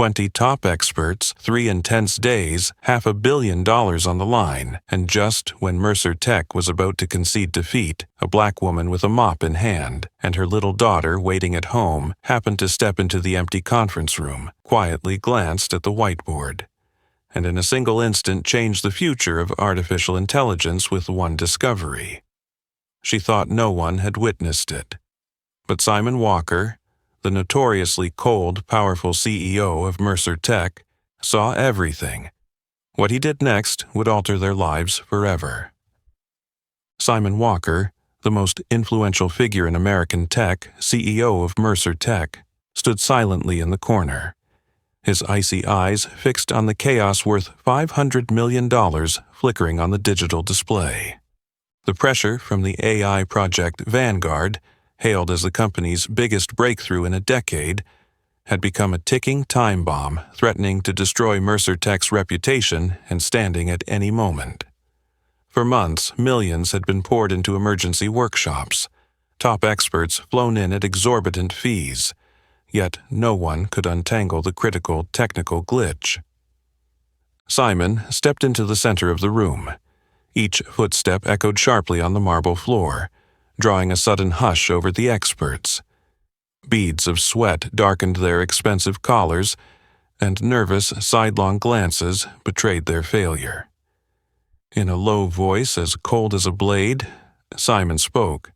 20 top experts, 3 intense days, $500 million on the line, and just when Mercer Tech was about to concede defeat, a black woman with a mop in hand and her little daughter waiting at home happened to step into the empty conference room, quietly glanced at the whiteboard, and in a single instant changed the future of artificial intelligence with one discovery. She thought no one had witnessed it. But Simon Walker, the notoriously cold, powerful CEO of Mercer Tech, saw everything. What he did next would alter their lives forever. Simon Walker, the most influential figure in American tech, CEO of Mercer Tech, stood silently in the corner, his icy eyes fixed on the chaos worth $500 million flickering on the digital display. The pressure from the AI project Vanguard, hailed as the company's biggest breakthrough in a decade, had become a ticking time bomb threatening to destroy Mercer Tech's reputation and standing at any moment. For months, millions had been poured into emergency workshops, top experts flown in at exorbitant fees, yet no one could untangle the critical technical glitch. Simon stepped into the center of the room. Each footstep echoed sharply on the marble floor, drawing a sudden hush over the experts. Beads of sweat darkened their expensive collars, and nervous, sidelong glances betrayed their failure. In a low voice as cold as a blade, Simon spoke.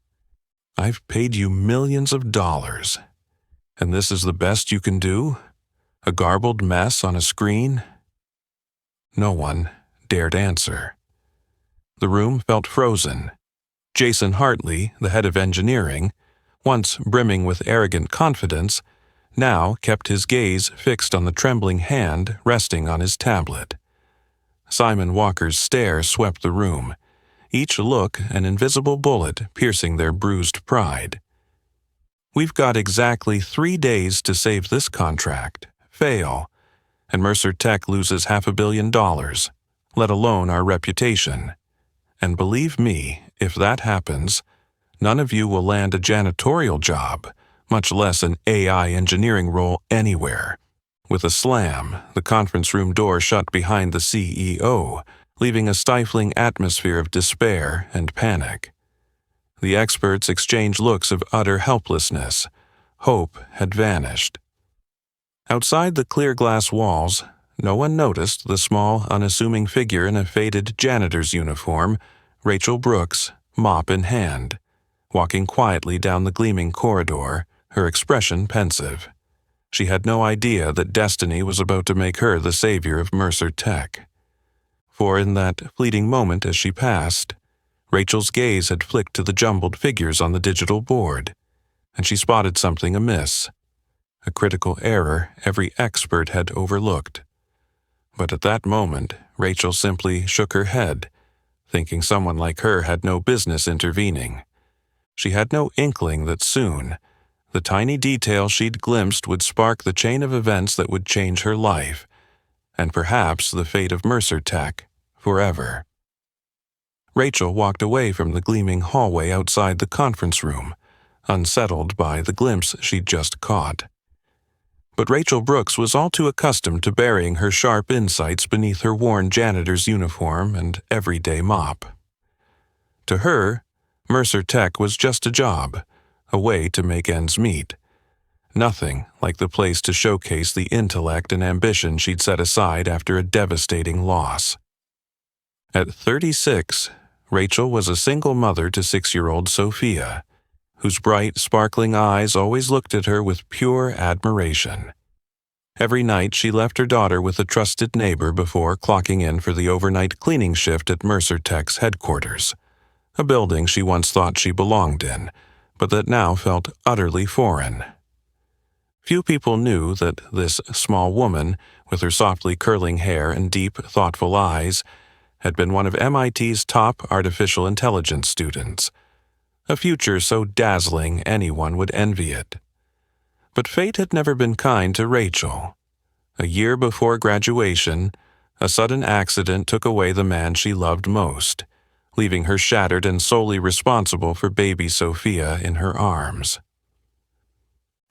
"I've paid you millions of dollars, and this is the best you can do? A garbled mess on a screen?" No one dared answer. The room felt frozen. Jason Hartley, the head of engineering, once brimming with arrogant confidence, now kept his gaze fixed on the trembling hand resting on his tablet. Simon Walker's stare swept the room, each look an invisible bullet piercing their bruised pride. "We've got exactly 3 days to save this contract, fail, and Mercer Tech loses $500 million, let alone our reputation. And believe me, if that happens, none of you will land a janitorial job, much less an AI engineering role anywhere." With a slam, the conference room door shut behind the CEO, leaving a stifling atmosphere of despair and panic. The experts exchanged looks of utter helplessness. Hope had vanished. Outside the clear glass walls, no one noticed the small, unassuming figure in a faded janitor's uniform, Rachel Brooks, mop in hand, walking quietly down the gleaming corridor, her expression pensive. She had no idea that destiny was about to make her the savior of Mercer Tech. For in that fleeting moment as she passed, Rachel's gaze had flicked to the jumbled figures on the digital board, and she spotted something amiss, a critical error every expert had overlooked. But at that moment, Rachel simply shook her head, thinking someone like her had no business intervening. She had no inkling that soon, the tiny detail she'd glimpsed would spark the chain of events that would change her life, and perhaps the fate of Mercer Tech, forever. Rachel walked away from the gleaming hallway outside the conference room, unsettled by the glimpse she'd just caught. But Rachel Brooks was all too accustomed to burying her sharp insights beneath her worn janitor's uniform and everyday mop. To her, Mercer Tech was just a job, a way to make ends meet. Nothing like the place to showcase the intellect and ambition she'd set aside after a devastating loss. At 36, Rachel was a single mother to 6-year-old Sophia, whose bright, sparkling eyes always looked at her with pure admiration. Every night she left her daughter with a trusted neighbor before clocking in for the overnight cleaning shift at Mercer Tech's headquarters, a building she once thought she belonged in, but that now felt utterly foreign. Few people knew that this small woman, with her softly curling hair and deep, thoughtful eyes, had been one of MIT's top artificial intelligence students, a future so dazzling anyone would envy it. But fate had never been kind to Rachel. A year before graduation, a sudden accident took away the man she loved most, leaving her shattered and solely responsible for baby Sophia in her arms.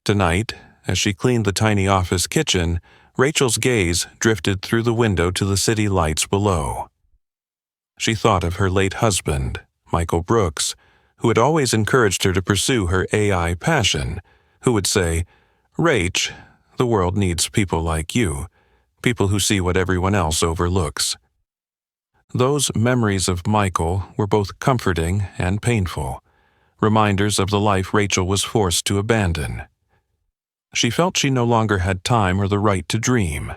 Tonight, as she cleaned the tiny office kitchen, Rachel's gaze drifted through the window to the city lights below. She thought of her late husband, Michael Brooks, who had always encouraged her to pursue her AI passion, who would say, "Rach, the world needs people like you, people who see what everyone else overlooks." Those memories of Michael were both comforting and painful, reminders of the life Rachel was forced to abandon. She felt she no longer had time or the right to dream.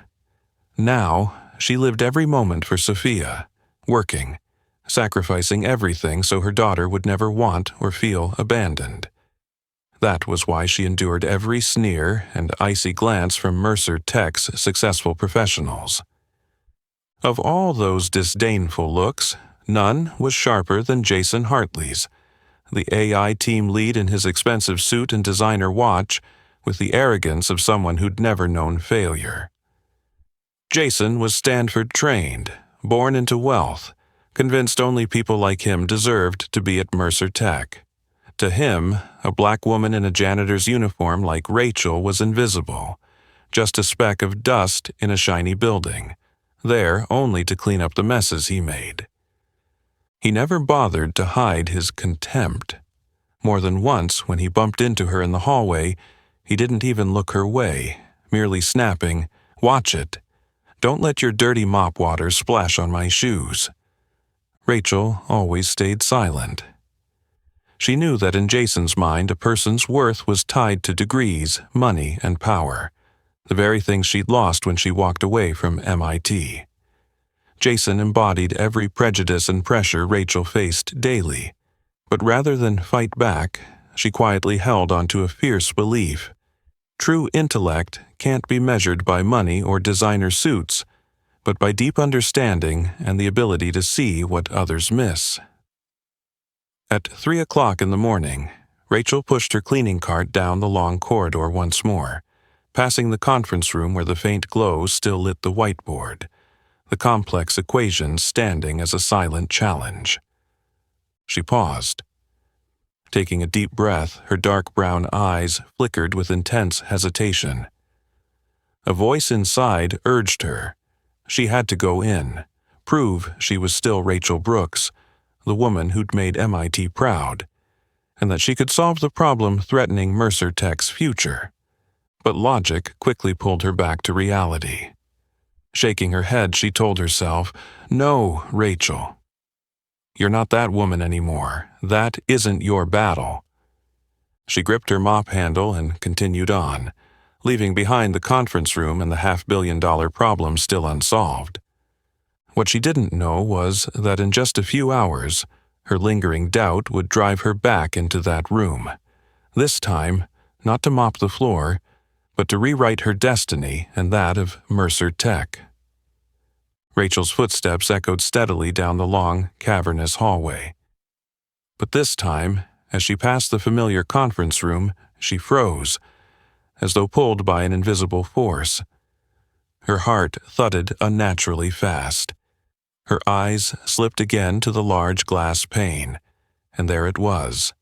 Now, she lived every moment for Sophia, working, sacrificing everything so her daughter would never want or feel abandoned. That was why she endured every sneer and icy glance from Mercer Tech's successful professionals. Of all those disdainful looks, none was sharper than Jason Hartley's, the AI team lead in his expensive suit and designer watch, with the arrogance of someone who'd never known failure. Jason was Stanford-trained, born into wealth, convinced only people like him deserved to be at Mercer Tech. To him, a black woman in a janitor's uniform like Rachel was invisible, just a speck of dust in a shiny building, there only to clean up the messes he made. He never bothered to hide his contempt. More than once, when he bumped into her in the hallway, he didn't even look her way, merely snapping, "Watch it. Don't let your dirty mop water splash on my shoes." Rachel always stayed silent. She knew that in Jason's mind a person's worth was tied to degrees, money, and power, the very things she'd lost when she walked away from MIT. Jason embodied every prejudice and pressure Rachel faced daily, but rather than fight back, she quietly held onto a fierce belief. True intellect can't be measured by money or designer suits, but by deep understanding and the ability to see what others miss. At 3 o'clock in the morning, Rachel pushed her cleaning cart down the long corridor once more, passing the conference room where the faint glow still lit the whiteboard, the complex equations standing as a silent challenge. She paused. Taking a deep breath, her dark brown eyes flickered with intense hesitation. A voice inside urged her. She had to go in, prove she was still Rachel Brooks, the woman who'd made MIT proud, and that she could solve the problem threatening Mercer Tech's future. But logic quickly pulled her back to reality. Shaking her head, she told herself, "No, Rachel. You're not that woman anymore. That isn't your battle." She gripped her mop handle and continued on, leaving behind the conference room and the $500 million problem still unsolved. What she didn't know was that in just a few hours, her lingering doubt would drive her back into that room. This time, not to mop the floor, but to rewrite her destiny and that of Mercer Tech. Rachel's footsteps echoed steadily down the long, cavernous hallway. But this time, as she passed the familiar conference room, she froze, as though pulled by an invisible force. Her heart thudded unnaturally fast. Her eyes slipped again to the large glass pane, and there it was,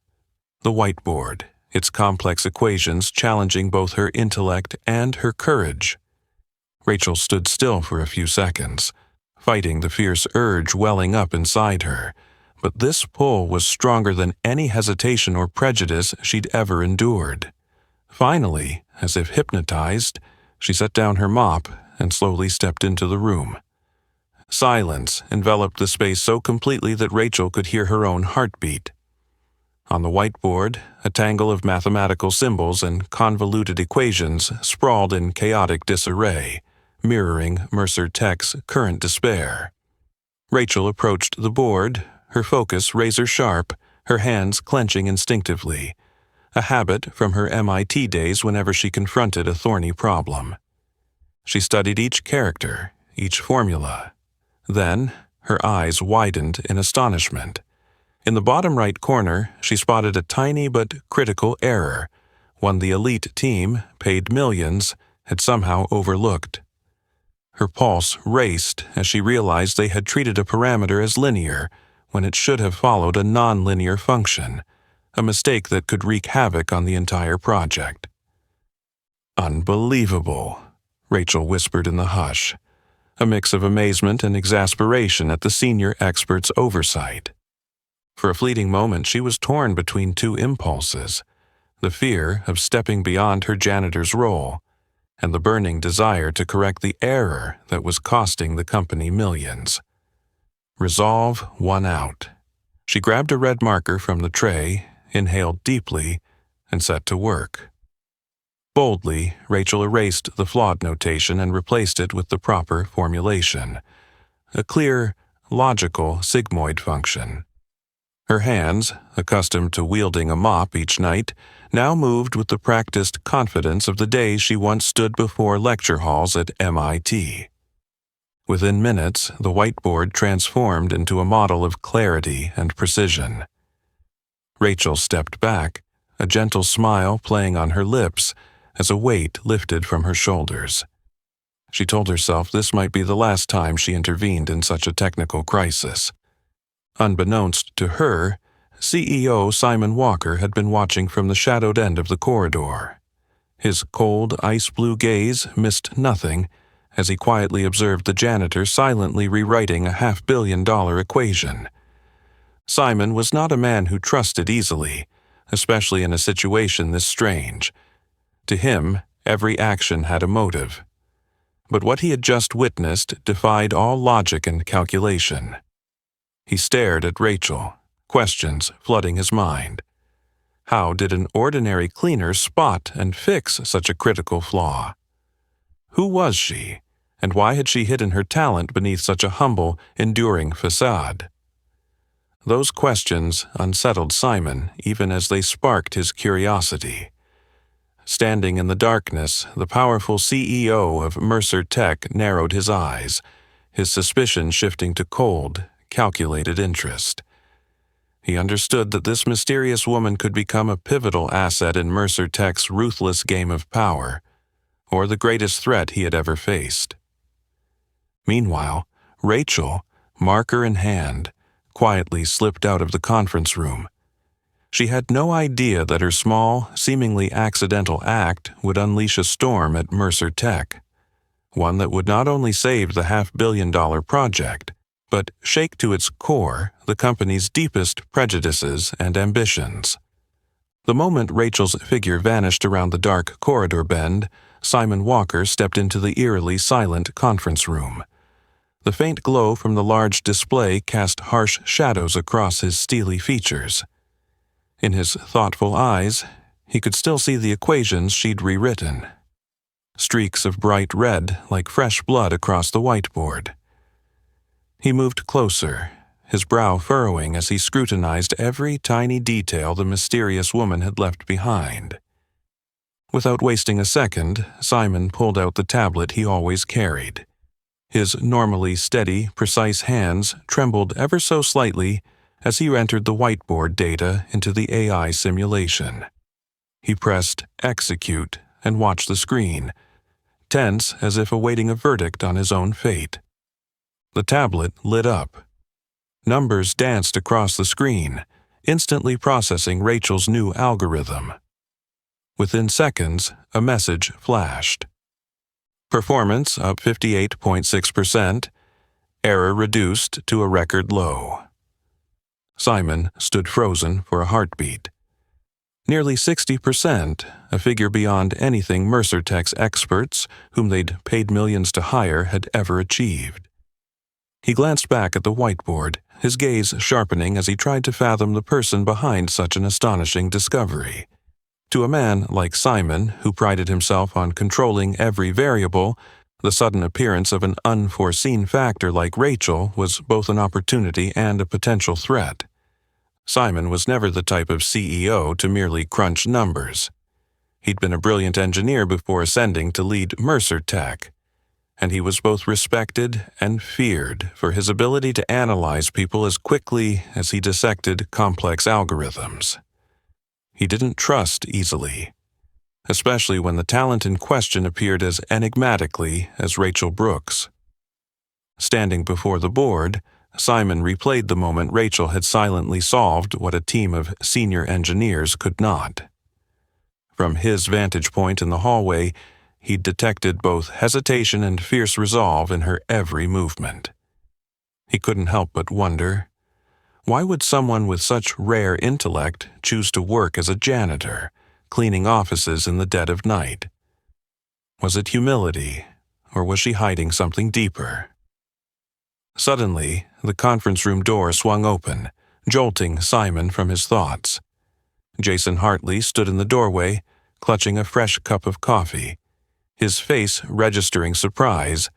the whiteboard, its complex equations challenging both her intellect and her courage. Rachel stood still for a few seconds, fighting the fierce urge welling up inside her, but this pull was stronger than any hesitation or prejudice she'd ever endured. Finally, as if hypnotized, she set down her mop and slowly stepped into the room. Silence enveloped the space so completely that Rachel could hear her own heartbeat. On the whiteboard, a tangle of mathematical symbols and convoluted equations sprawled in chaotic disarray, mirroring Mercer Tech's current despair. Rachel approached the board, her focus razor-sharp, her hands clenching instinctively, a habit from her MIT days whenever she confronted a thorny problem. She studied each character, each formula. Then, her eyes widened in astonishment. In the bottom right corner, she spotted a tiny but critical error, one the elite team, paid millions, had somehow overlooked. Her pulse raced as she realized they had treated a parameter as linear when it should have followed a non-linear function, a mistake that could wreak havoc on the entire project. Unbelievable. Rachel whispered in the hush, a mix of amazement and exasperation at the senior expert's oversight. For a fleeting moment, she was torn between two impulses, the fear of stepping beyond her janitor's role and the burning desire to correct the error that was costing the company millions. Resolve won out. She grabbed a red marker from the tray, inhaled deeply, and set to work. Boldly, Rachel erased the flawed notation and replaced it with the proper formulation, a clear, logical sigmoid function. Her hands, accustomed to wielding a mop each night, now moved with the practiced confidence of the days she once stood before lecture halls at MIT. Within minutes, the whiteboard transformed into a model of clarity and precision. Rachel stepped back, a gentle smile playing on her lips as a weight lifted from her shoulders. She told herself this might be the last time she intervened in such a technical crisis. Unbeknownst to her, CEO Simon Walker had been watching from the shadowed end of the corridor. His cold, ice-blue gaze missed nothing as he quietly observed the janitor silently rewriting a $500 million equation. Simon was not a man who trusted easily, especially in a situation this strange. To him, every action had a motive. But what he had just witnessed defied all logic and calculation. He stared at Rachel, questions flooding his mind. How did an ordinary cleaner spot and fix such a critical flaw? Who was she, and why had she hidden her talent beneath such a humble, enduring facade? Those questions unsettled Simon even as they sparked his curiosity. Standing in the darkness, the powerful CEO of Mercer Tech narrowed his eyes, his suspicion shifting to cold, calculated interest. He understood that this mysterious woman could become a pivotal asset in Mercer Tech's ruthless game of power, or the greatest threat he had ever faced. Meanwhile, Rachel, marker in hand, quietly slipped out of the conference room. She had no idea that her small, seemingly accidental act would unleash a storm at Mercer Tech, one that would not only save the $500 million project, but shake to its core the company's deepest prejudices and ambitions. The moment Rachel's figure vanished around the dark corridor bend, Simon Walker stepped into the eerily silent conference room. The faint glow from the large display cast harsh shadows across his steely features. In his thoughtful eyes, he could still see the equations she'd rewritten. Streaks of bright red like fresh blood across the whiteboard. He moved closer, his brow furrowing as he scrutinized every tiny detail the mysterious woman had left behind. Without wasting a second, Simon pulled out the tablet he always carried. His normally steady, precise hands trembled ever so slightly as he entered the whiteboard data into the AI simulation. He pressed execute and watched the screen, tense as if awaiting a verdict on his own fate. The tablet lit up. Numbers danced across the screen, instantly processing Rachel's new algorithm. Within seconds, a message flashed. Performance up 58.6%, error reduced to a record low. Simon stood frozen for a heartbeat. Nearly 60%, a figure beyond anything Mercer Tech's experts, whom they'd paid millions to hire, had ever achieved. He glanced back at the whiteboard, his gaze sharpening as he tried to fathom the person behind such an astonishing discovery. To a man like Simon, who prided himself on controlling every variable, the sudden appearance of an unforeseen factor like Rachel was both an opportunity and a potential threat. Simon was never the type of CEO to merely crunch numbers. He'd been a brilliant engineer before ascending to lead Mercer Tech, and he was both respected and feared for his ability to analyze people as quickly as he dissected complex algorithms. He didn't trust easily, especially when the talent in question appeared as enigmatically as Rachel Brooks. Standing before the board, Simon replayed the moment Rachel had silently solved what a team of senior engineers could not. From his vantage point in the hallway, he detected both hesitation and fierce resolve in her every movement. He couldn't help but wonder, why would someone with such rare intellect choose to work as a janitor, cleaning offices in the dead of night? Was it humility, or was she hiding something deeper? Suddenly, the conference room door swung open, jolting Simon from his thoughts. Jason Hartley stood in the doorway, clutching a fresh cup of coffee, his face registering surprise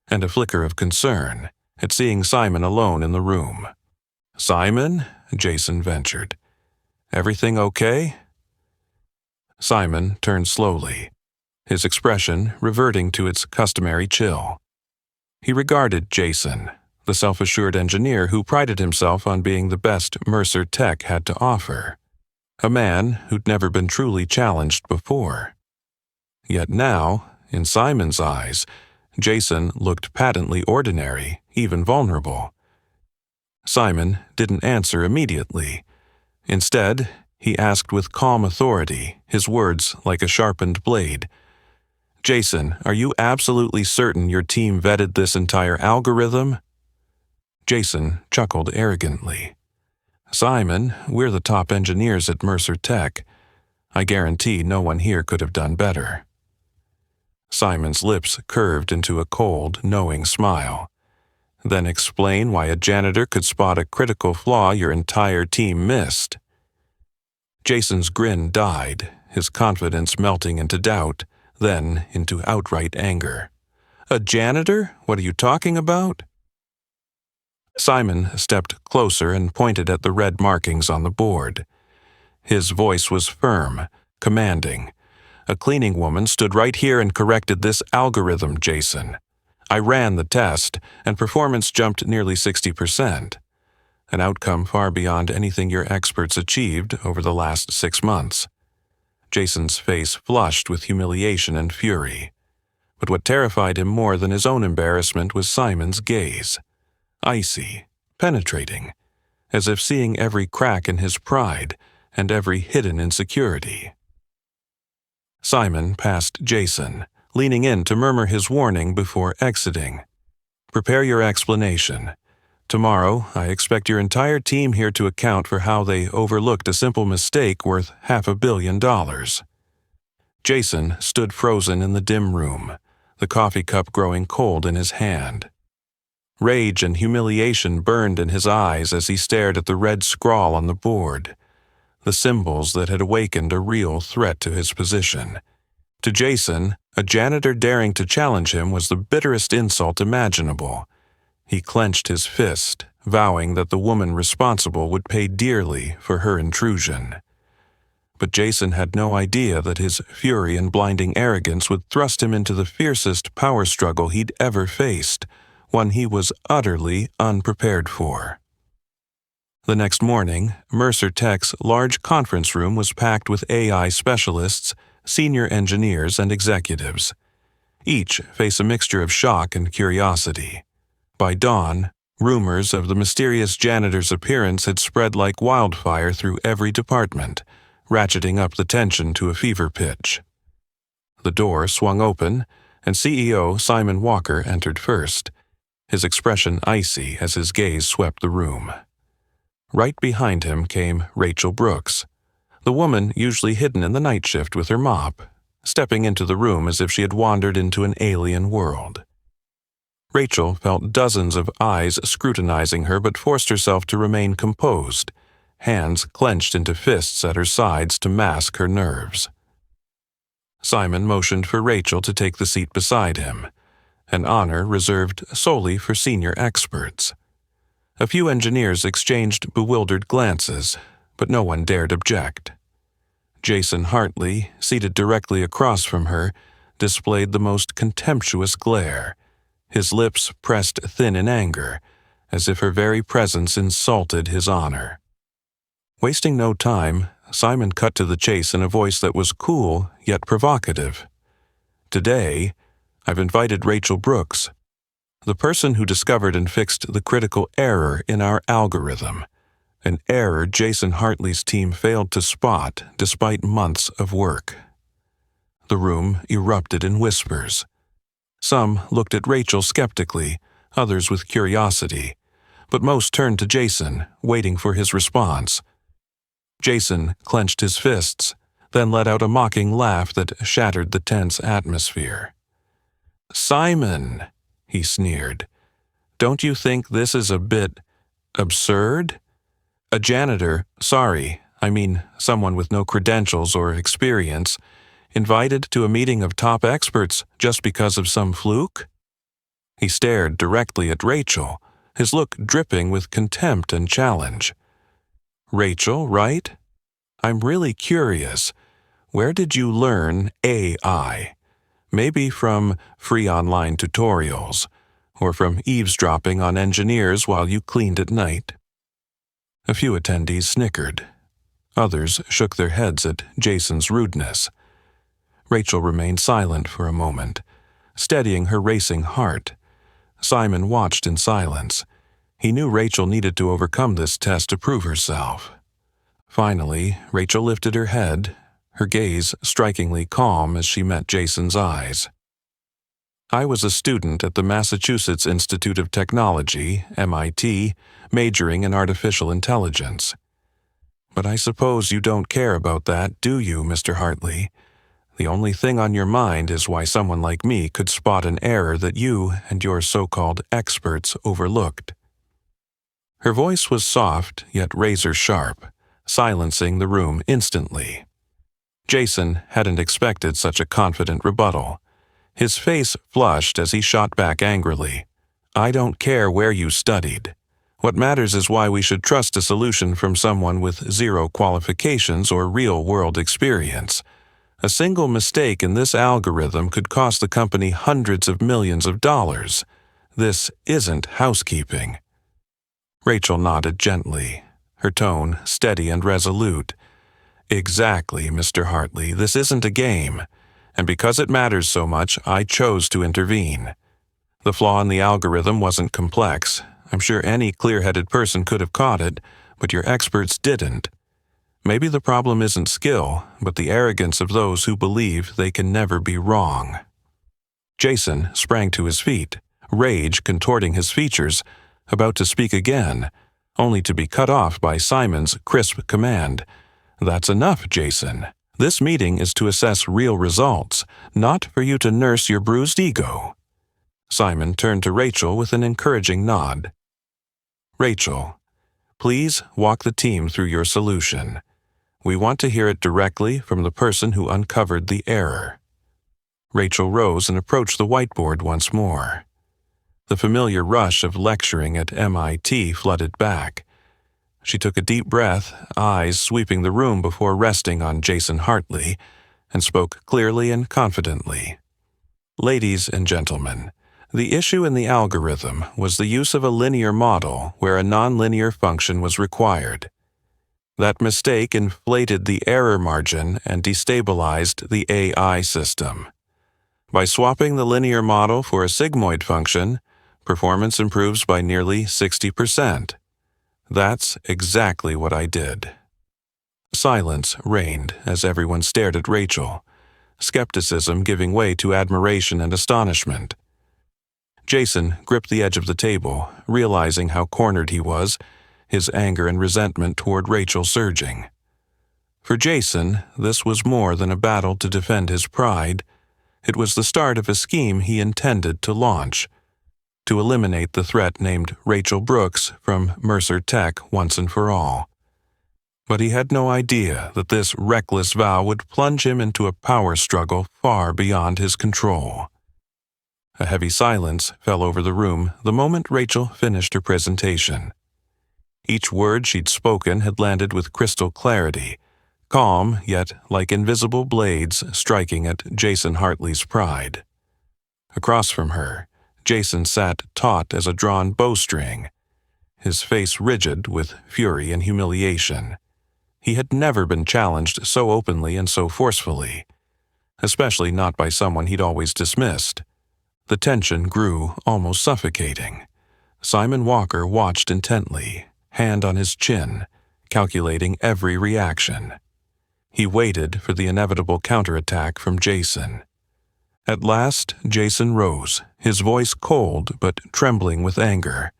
and a flicker of concern at seeing Simon alone in the room. "Simon?" Jason ventured. "Everything okay?" Simon turned slowly, his expression reverting to its customary chill. He regarded Jason, the self-assured engineer who prided himself on being the best Mercer Tech had to offer, a man who'd never been truly challenged before. Yet now, in Simon's eyes, Jason looked patently ordinary, even vulnerable. Simon didn't answer immediately. Instead, he asked with calm authority, his words like a sharpened blade, "Jason, are you absolutely certain your team vetted this entire algorithm?" Jason chuckled arrogantly. "Simon, we're the top engineers at Mercer Tech. I guarantee no one here could have done better." Simon's lips curved into a cold, knowing smile. "Then explain why a janitor could spot a critical flaw your entire team missed." Jason's grin died, his confidence melting into doubt, then into outright anger. "A janitor? What are you talking about?" Simon stepped closer and pointed at the red markings on the board. His voice was firm, commanding. "A cleaning woman stood right here and corrected this algorithm, Jason. I ran the test, and performance jumped nearly 60%, an outcome far beyond anything your experts achieved over the last 6 months. Jason's face flushed with humiliation and fury. But what terrified him more than his own embarrassment was Simon's gaze. Icy, penetrating, as if seeing every crack in his pride and every hidden insecurity. Simon passed Jason, leaning in to murmur his warning before exiting. "Prepare your explanation. Tomorrow, I expect your entire team here to account for how they overlooked a simple mistake worth $500 million. Jason stood frozen in the dim room, the coffee cup growing cold in his hand. Rage and humiliation burned in his eyes as he stared at the red scrawl on the board, the symbols that had awakened a real threat to his position. To Jason, a janitor daring to challenge him was the bitterest insult imaginable. He clenched his fist, vowing that the woman responsible would pay dearly for her intrusion. But Jason had no idea that his fury and blinding arrogance would thrust him into the fiercest power struggle he'd ever faced, one he was utterly unprepared for. The next morning, Mercer Tech's large conference room was packed with AI specialists, senior engineers, and executives. Each faced a mixture of shock and curiosity. By dawn, rumors of the mysterious janitor's appearance had spread like wildfire through every department, ratcheting up the tension to a fever pitch. The door swung open, and CEO Simon Walker entered first, his expression icy as his gaze swept the room. Right behind him came Rachel Brooks, the woman usually hidden in the night shift with her mop, stepping into the room as if she had wandered into an alien world. Rachel felt dozens of eyes scrutinizing her but forced herself to remain composed, hands clenched into fists at her sides to mask her nerves. Simon motioned for Rachel to take the seat beside him, an honor reserved solely for senior experts. A few engineers exchanged bewildered glances, but no one dared object. Jason Hartley, seated directly across from her, displayed the most contemptuous glare, his lips pressed thin in anger, as if her very presence insulted his honor. Wasting no time, Simon cut to the chase in a voice that was cool yet provocative. "Today, I've invited Rachel Brooks, the person who discovered and fixed the critical error in our algorithm, an error Jason Hartley's team failed to spot despite months of work." The room erupted in whispers. Some looked at Rachel skeptically, others with curiosity, but most turned to Jason, waiting for his response. Jason clenched his fists, then let out a mocking laugh that shattered the tense atmosphere. "Simon," he sneered, "don't you think this is a bit absurd? A janitor, someone with no credentials or experience, invited to a meeting of top experts just because of some fluke?" He stared directly at Rachel, his look dripping with contempt and challenge. "Rachel, right? I'm really curious. Where did you learn AI? Maybe from free online tutorials, or from eavesdropping on engineers while you cleaned at night?" A few attendees snickered. Others shook their heads at Jason's rudeness. Rachel remained silent for a moment, steadying her racing heart. Simon watched in silence. He knew Rachel needed to overcome this test to prove herself. Finally, Rachel lifted her head, her gaze strikingly calm as she met Jason's eyes. "I was a student at the Massachusetts Institute of Technology, MIT, majoring in artificial intelligence. But I suppose you don't care about that, do you, Mr. Hartley? The only thing on your mind is why someone like me could spot an error that you and your so-called experts overlooked." Her voice was soft, yet razor-sharp, silencing the room instantly. Jason hadn't expected such a confident rebuttal. His face flushed as he shot back angrily. "I don't care where you studied. What matters is why we should trust a solution from someone with zero qualifications or real-world experience. A single mistake in this algorithm could cost the company hundreds of millions of dollars. This isn't housekeeping." Rachel nodded gently, her tone steady and resolute. "Exactly, Mr. Hartley, this isn't a game. And because it matters so much, I chose to intervene. The flaw in the algorithm wasn't complex. I'm sure any clear-headed person could have caught it, but your experts didn't. Maybe the problem isn't skill, but the arrogance of those who believe they can never be wrong." Jason sprang to his feet, rage contorting his features, about to speak again, only to be cut off by Simon's crisp command. "That's enough, Jason. This meeting is to assess real results, not for you to nurse your bruised ego." Simon turned to Rachel with an encouraging nod. "Rachel, please walk the team through your solution. We want to hear it directly from the person who uncovered the error." Rachel rose and approached the whiteboard once more. The familiar rush of lecturing at MIT flooded back. She took a deep breath, eyes sweeping the room before resting on Jason Hartley, and spoke clearly and confidently. "Ladies and gentlemen, the issue in the algorithm was the use of a linear model where a nonlinear function was required. That mistake inflated the error margin and destabilized the AI system. By swapping the linear model for a sigmoid function, performance improves by nearly 60%. That's exactly what I did." Silence reigned as everyone stared at Rachel, skepticism giving way to admiration and astonishment. Jason gripped the edge of the table, realizing how cornered he was, his anger and resentment toward Rachel surging. For Jason, this was more than a battle to defend his pride. It was the start of a scheme he intended to launch, to eliminate the threat named Rachel Brooks from Mercer Tech once and for all. But he had no idea that this reckless vow would plunge him into a power struggle far beyond his control. A heavy silence fell over the room the moment Rachel finished her presentation. Each word she'd spoken had landed with crystal clarity, calm yet like invisible blades striking at Jason Hartley's pride. Across from her, Jason sat taut as a drawn bowstring, his face rigid with fury and humiliation. He had never been challenged so openly and so forcefully, especially not by someone he'd always dismissed. The tension grew almost suffocating. Simon Walker watched intently, hand on his chin, calculating every reaction. He waited for the inevitable counterattack from Jason. At last, Jason rose, his voice cold but trembling with anger.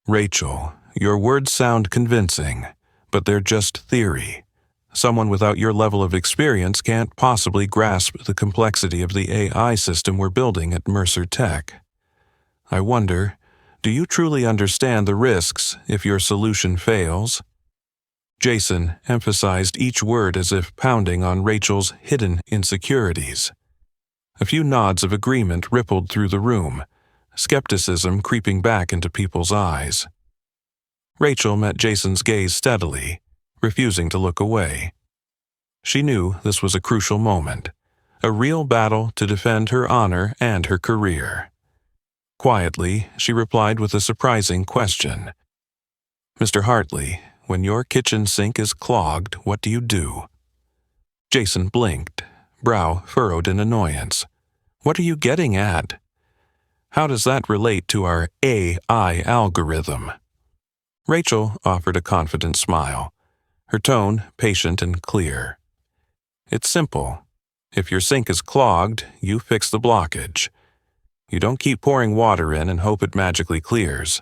"Rachel, your words sound convincing, but they're just theory. Someone without your level of experience can't possibly grasp the complexity of the AI system we're building at Mercer Tech. I wonder, do you truly understand the risks if your solution fails?" Jason emphasized each word as if pounding on Rachel's hidden insecurities. A few nods of agreement rippled through the room, skepticism creeping back into people's eyes. Rachel met Jason's gaze steadily, refusing to look away. She knew this was a crucial moment, a real battle to defend her honor and her career. Quietly, she replied with a surprising question. "Mr. Hartley, when your kitchen sink is clogged, what do you do?" Jason blinked, brow furrowed in annoyance. "What are you getting at? How does that relate to our AI algorithm?" Rachel offered a confident smile, her tone patient and clear. "It's simple. If your sink is clogged, you fix the blockage. You don't keep pouring water in and hope it magically clears.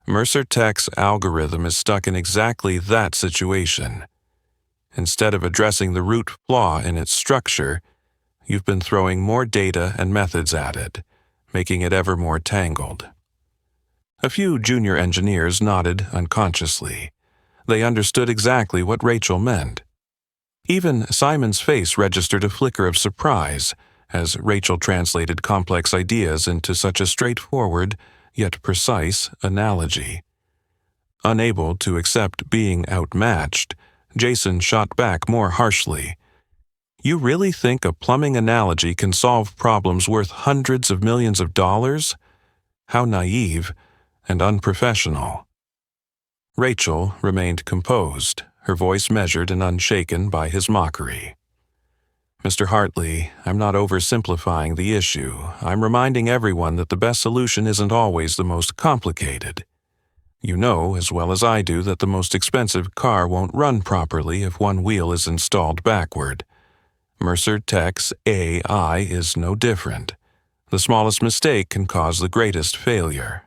Mercer Tech's algorithm is stuck in exactly that situation. Instead of addressing the root flaw in its structure, you've been throwing more data and methods at it, making it ever more tangled." A few junior engineers nodded unconsciously. They understood exactly what Rachel meant. Even Simon's face registered a flicker of surprise as Rachel translated complex ideas into such a straightforward, yet precise, analogy. Unable to accept being outmatched, Jason shot back more harshly. "You really think a plumbing analogy can solve problems worth hundreds of millions of dollars? How naive and unprofessional." Rachel remained composed, her voice measured and unshaken by his mockery. "Mr. Hartley, I'm not oversimplifying the issue. I'm reminding everyone that the best solution isn't always the most complicated. You know as well as I do that the most expensive car won't run properly if one wheel is installed backward. Mercer Tech's AI is no different. The smallest mistake can cause the greatest failure."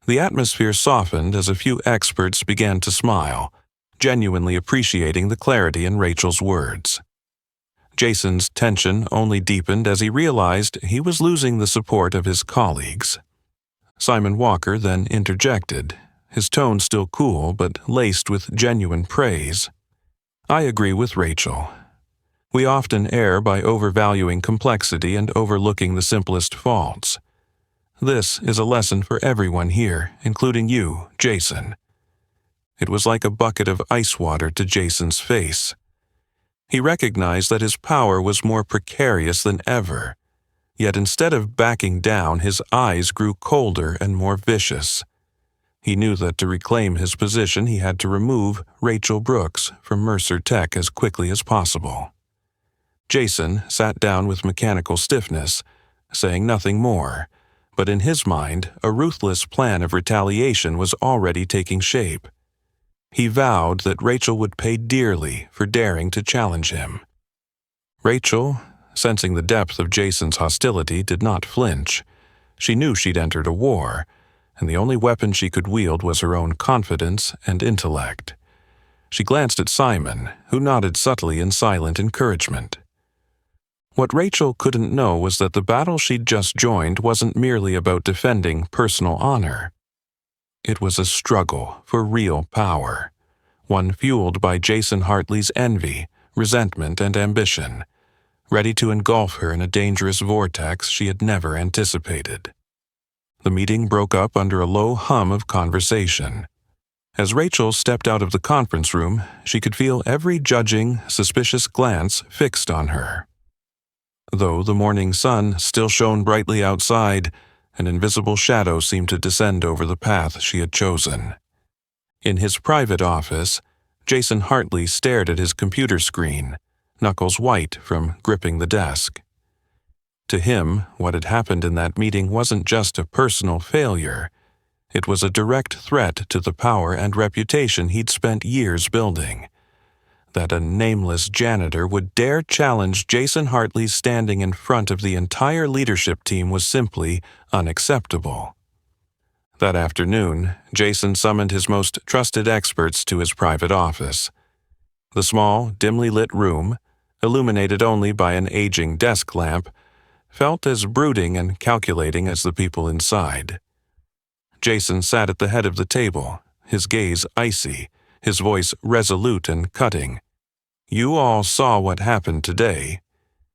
The atmosphere softened as a few experts began to smile, genuinely appreciating the clarity in Rachel's words. Jason's tension only deepened as he realized he was losing the support of his colleagues. Simon Walker then interjected, his tone still cool but laced with genuine praise. "I agree with Rachel. We often err by overvaluing complexity and overlooking the simplest faults. This is a lesson for everyone here, including you, Jason." It was like a bucket of ice water to Jason's face. He recognized that his power was more precarious than ever, yet instead of backing down, his eyes grew colder and more vicious. He knew that to reclaim his position he had to remove Rachel Brooks from Mercer Tech as quickly as possible. Jason sat down with mechanical stiffness, saying nothing more, but in his mind, a ruthless plan of retaliation was already taking shape. He vowed that Rachel would pay dearly for daring to challenge him. Rachel, sensing the depth of Jason's hostility, did not flinch. She knew she'd entered a war, and the only weapon she could wield was her own confidence and intellect. She glanced at Simon, who nodded subtly in silent encouragement. What Rachel couldn't know was that the battle she'd just joined wasn't merely about defending personal honor. It was a struggle for real power, one fueled by Jason Hartley's envy, resentment, and ambition, ready to engulf her in a dangerous vortex she had never anticipated. The meeting broke up under a low hum of conversation. As Rachel stepped out of the conference room, she could feel every judging, suspicious glance fixed on her. Though the morning sun still shone brightly outside, an invisible shadow seemed to descend over the path she had chosen. In his private office, Jason Hartley stared at his computer screen, knuckles white from gripping the desk. To him, what had happened in that meeting wasn't just a personal failure. It was a direct threat to the power and reputation he'd spent years building. That a nameless janitor would dare challenge Jason Hartley's standing in front of the entire leadership team was simply unacceptable. That afternoon, Jason summoned his most trusted experts to his private office. The small, dimly lit room, illuminated only by an aging desk lamp, felt as brooding and calculating as the people inside. Jason sat at the head of the table, his gaze icy, his voice resolute and cutting. "You all saw what happened today.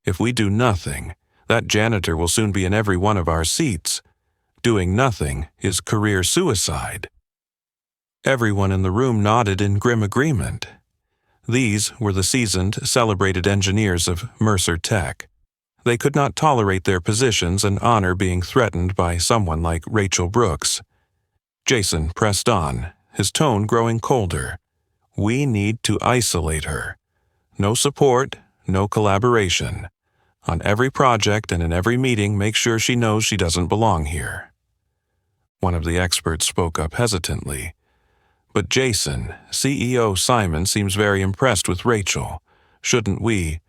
If we do nothing, that janitor will soon be in every one of our seats. Doing nothing is career suicide." Everyone in the room nodded in grim agreement. These were the seasoned, celebrated engineers of Mercer Tech. They could not tolerate their positions and honor being threatened by someone like Rachel Brooks. Jason pressed on, his tone growing colder. "We need to isolate her. No support, no collaboration. On every project and in every meeting, make sure she knows she doesn't belong here." One of the experts spoke up hesitantly. "But Jason, CEO Simon seems very impressed with Rachel. Shouldn't we?"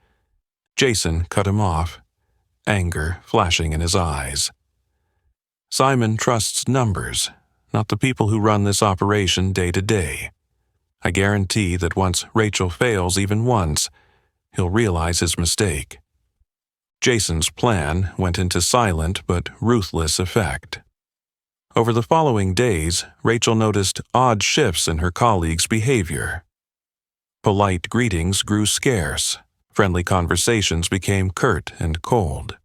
Jason cut him off, anger flashing in his eyes. "Simon trusts numbers, not the people who run this operation day to day. I guarantee that once Rachel fails even once, he'll realize his mistake." Jason's plan went into silent but ruthless effect. Over the following days, Rachel noticed odd shifts in her colleagues' behavior. Polite greetings grew scarce. Friendly conversations became curt and cold.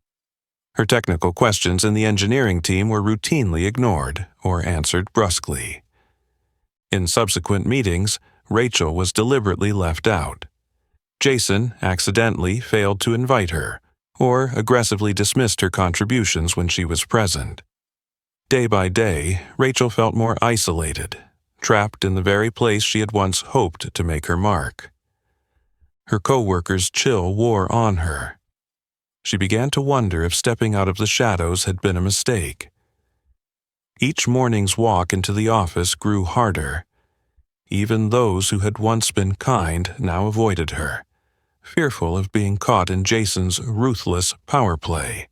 Her technical questions in the engineering team were routinely ignored or answered brusquely. In subsequent meetings, Rachel was deliberately left out. Jason accidentally failed to invite her or aggressively dismissed her contributions when she was present. Day by day, Rachel felt more isolated, trapped in the very place she had once hoped to make her mark. Her co-workers' chill wore on her. She began to wonder if stepping out of the shadows had been a mistake. Each morning's walk into the office grew harder. Even those who had once been kind now avoided her, fearful of being caught in Jason's ruthless power play.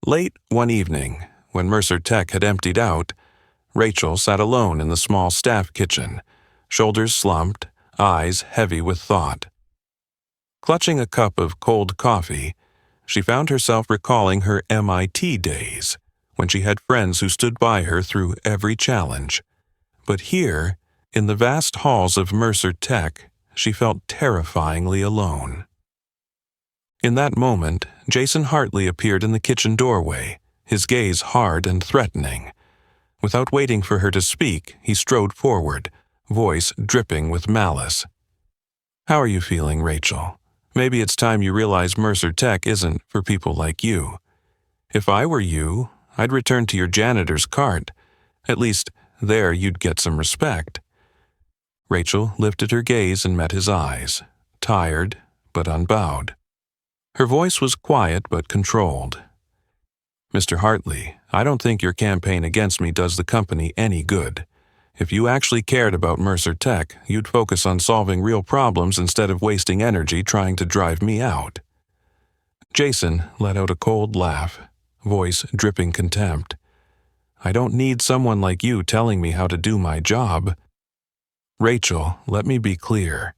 Late one evening, when Mercer Tech had emptied out, Rachel sat alone in the small staff kitchen, shoulders slumped, eyes heavy with thought. Clutching a cup of cold coffee, she found herself recalling her MIT days, when she had friends who stood by her through every challenge. But here, in the vast halls of Mercer Tech, she felt terrifyingly alone. In that moment, Jason Hartley appeared in the kitchen doorway, his gaze hard and threatening. Without waiting for her to speak, he strode forward, voice dripping with malice. "How are you feeling, Rachel? Maybe it's time you realize Mercer Tech isn't for people like you. If I were you, I'd return to your janitor's cart. At least, there you'd get some respect." Rachel lifted her gaze and met his eyes, tired but unbowed. Her voice was quiet but controlled. "Mr. Hartley, I don't think your campaign against me does the company any good. If you actually cared about Mercer Tech, you'd focus on solving real problems instead of wasting energy trying to drive me out." Jason let out a cold laugh, voice dripping contempt. "I don't need someone like you telling me how to do my job. Rachel, let me be clear.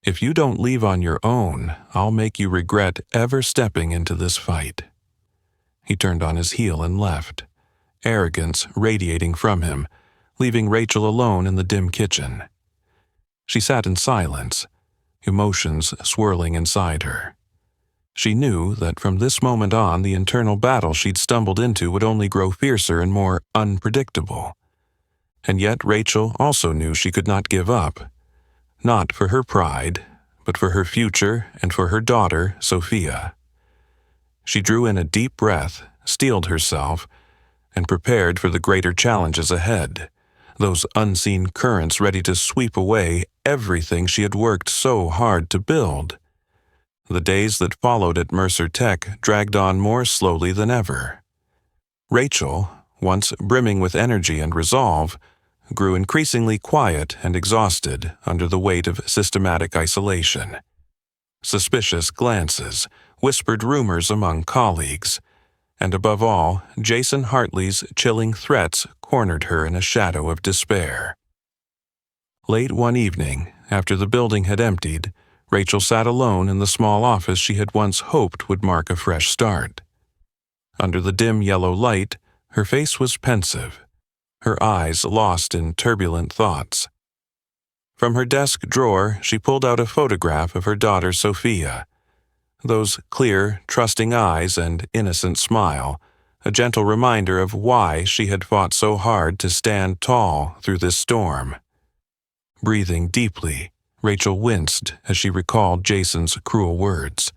If you don't leave on your own, I'll make you regret ever stepping into this fight." He turned on his heel and left, arrogance radiating from him, leaving Rachel alone in the dim kitchen. She sat in silence, emotions swirling inside her. She knew that from this moment on, the internal battle she'd stumbled into would only grow fiercer and more unpredictable. And yet Rachel also knew she could not give up, not for her pride, but for her future and for her daughter, Sophia. She drew in a deep breath, steeled herself, and prepared for the greater challenges ahead, those unseen currents ready to sweep away everything she had worked so hard to build. The days that followed at Mercer Tech dragged on more slowly than ever. Rachel, once brimming with energy and resolve, grew increasingly quiet and exhausted under the weight of systematic isolation. Suspicious glances, whispered rumors among colleagues, and above all, Jason Hartley's chilling threats cornered her in a shadow of despair. Late one evening, after the building had emptied, Rachel sat alone in the small office she had once hoped would mark a fresh start. Under the dim yellow light, her face was pensive, her eyes lost in turbulent thoughts. From her desk drawer, she pulled out a photograph of her daughter Sophia. Those clear, trusting eyes and innocent smile, a gentle reminder of why she had fought so hard to stand tall through this storm. Breathing deeply, Rachel winced as she recalled Jason's cruel words.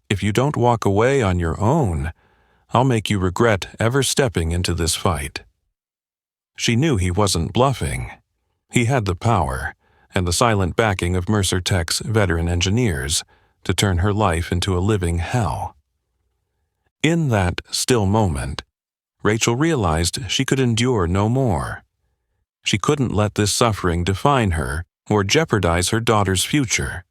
"If you don't walk away on your own, I'll make you regret ever stepping into this fight." She knew he wasn't bluffing. He had the power, and the silent backing of Mercer Tech's veteran engineers, to turn her life into a living hell. In that still moment, Rachel realized she could endure no more. She couldn't let this suffering define her or jeopardize her daughter's future.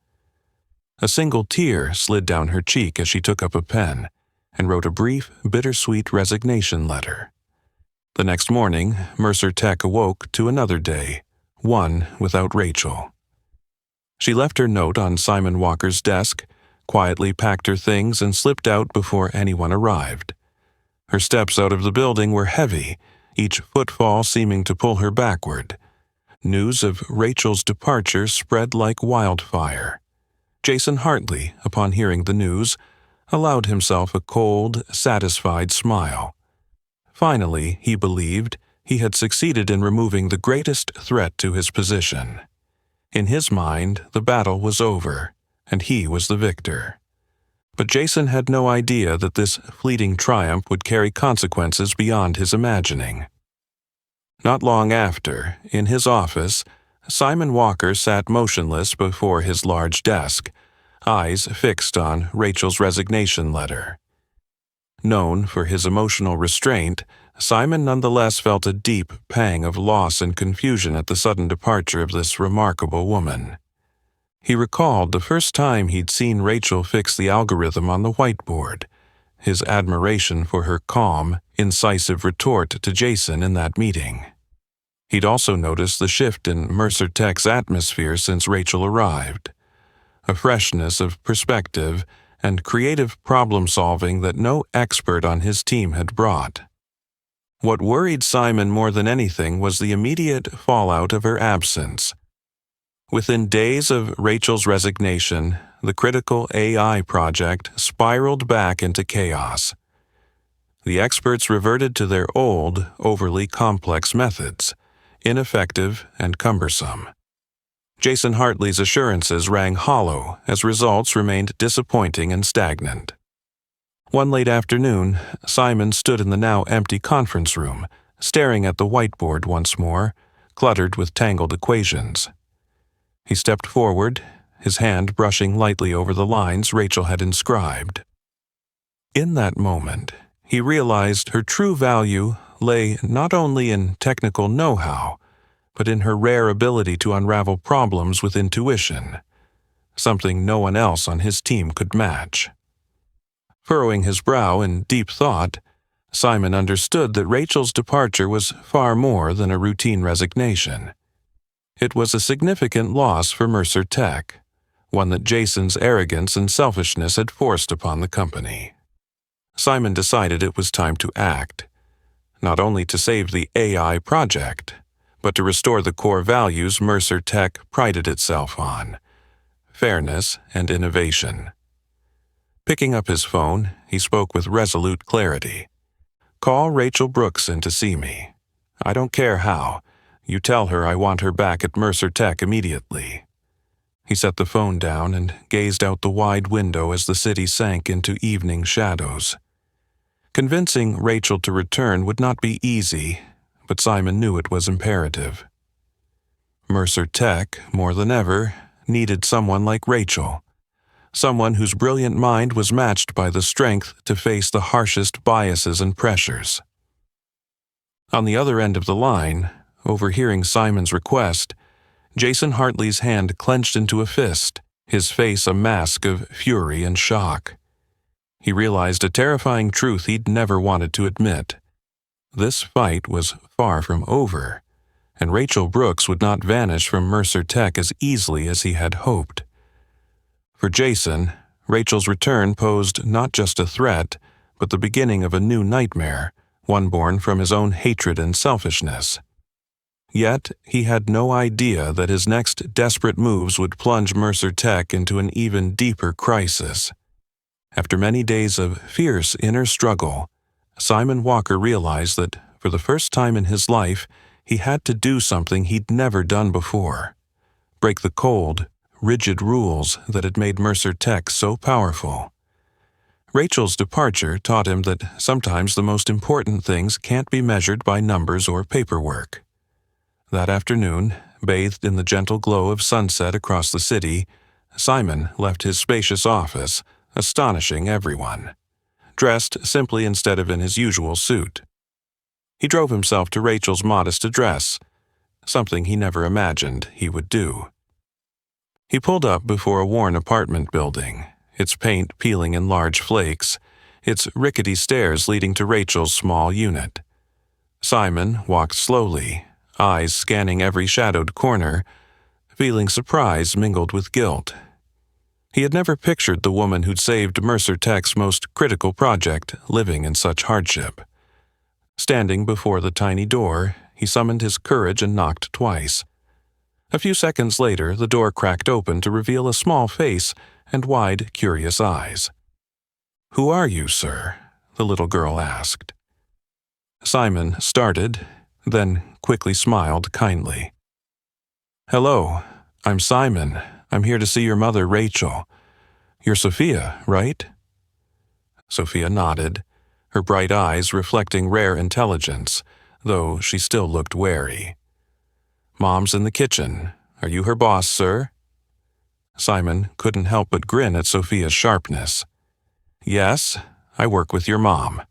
A single tear slid down her cheek as she took up a pen and wrote a brief, bittersweet resignation letter. The next morning, Mercer Tech awoke to another day, one without Rachel. She left her note on Simon Walker's desk, quietly packed her things, and slipped out before anyone arrived. Her steps out of the building were heavy, each footfall seeming to pull her backward. News of Rachel's departure spread like wildfire. Jason Hartley, upon hearing the news, allowed himself a cold, satisfied smile. Finally, he believed, he had succeeded in removing the greatest threat to his position. In his mind, the battle was over, and he was the victor. But Jason had no idea that this fleeting triumph would carry consequences beyond his imagining. Not long after, in his office, Simon Walker sat motionless before his large desk, eyes fixed on Rachel's resignation letter. Known for his emotional restraint, Simon nonetheless felt a deep pang of loss and confusion at the sudden departure of this remarkable woman. He recalled the first time he'd seen Rachel fix the algorithm on the whiteboard, his admiration for her calm, incisive retort to Jason in that meeting. He'd also noticed the shift in Mercer Tech's atmosphere since Rachel arrived, a freshness of perspective and creative problem-solving that no expert on his team had brought. What worried Simon more than anything was the immediate fallout of her absence. Within days of Rachel's resignation, the critical AI project spiraled back into chaos. The experts reverted to their old, overly complex methods, ineffective and cumbersome. Jason Hartley's assurances rang hollow as results remained disappointing and stagnant. One late afternoon, Simon stood in the now empty conference room, staring at the whiteboard once more, cluttered with tangled equations. He stepped forward, his hand brushing lightly over the lines Rachel had inscribed. In that moment, he realized her true value lay not only in technical know-how, but in her rare ability to unravel problems with intuition, something no one else on his team could match. Furrowing his brow in deep thought, Simon understood that Rachel's departure was far more than a routine resignation. It was a significant loss for Mercer Tech, one that Jason's arrogance and selfishness had forced upon the company. Simon decided it was time to act, not only to save the AI project, but to restore the core values Mercer Tech prided itself on: fairness and innovation. Picking up his phone, he spoke with resolute clarity. "Call Rachel Brooks in to see me. I don't care how. You tell her I want her back at Mercer Tech immediately." He set the phone down and gazed out the wide window as the city sank into evening shadows. Convincing Rachel to return would not be easy, but Simon knew it was imperative. Mercer Tech, more than ever, needed someone like Rachel, someone whose brilliant mind was matched by the strength to face the harshest biases and pressures. On the other end of the line, overhearing Simon's request, Jason Hartley's hand clenched into a fist, his face a mask of fury and shock. He realized a terrifying truth he'd never wanted to admit. This fight was far from over, and Rachel Brooks would not vanish from Mercer Tech as easily as he had hoped. For Jason, Rachel's return posed not just a threat, but the beginning of a new nightmare, one born from his own hatred and selfishness. Yet, he had no idea that his next desperate moves would plunge Mercer Tech into an even deeper crisis. After many days of fierce inner struggle, Simon Walker realized that, for the first time in his life, he had to do something he'd never done before: break the cold, rigid rules that had made Mercer Tech so powerful. Rachel's departure taught him that sometimes the most important things can't be measured by numbers or paperwork. That afternoon, bathed in the gentle glow of sunset across the city, Simon left his spacious office, astonishing everyone, dressed simply instead of in his usual suit. He drove himself to Rachel's modest address, something he never imagined he would do. He pulled up before a worn apartment building, its paint peeling in large flakes, its rickety stairs leading to Rachel's small unit. Simon walked slowly, eyes scanning every shadowed corner, feeling surprise mingled with guilt. He had never pictured the woman who'd saved Mercer Tech's most critical project living in such hardship. Standing before the tiny door, he summoned his courage and knocked twice. A few seconds later, the door cracked open to reveal a small face and wide, curious eyes. "Who are you, sir?" the little girl asked. Simon started, then quickly smiled kindly. "Hello, I'm Simon. I'm here to see your mother, Rachel. You're Sophia, right?" Sophia nodded, her bright eyes reflecting rare intelligence, though she still looked wary. "Mom's in the kitchen. Are you her boss, sir?" Simon couldn't help but grin at Sophia's sharpness. "Yes, I work with your mom."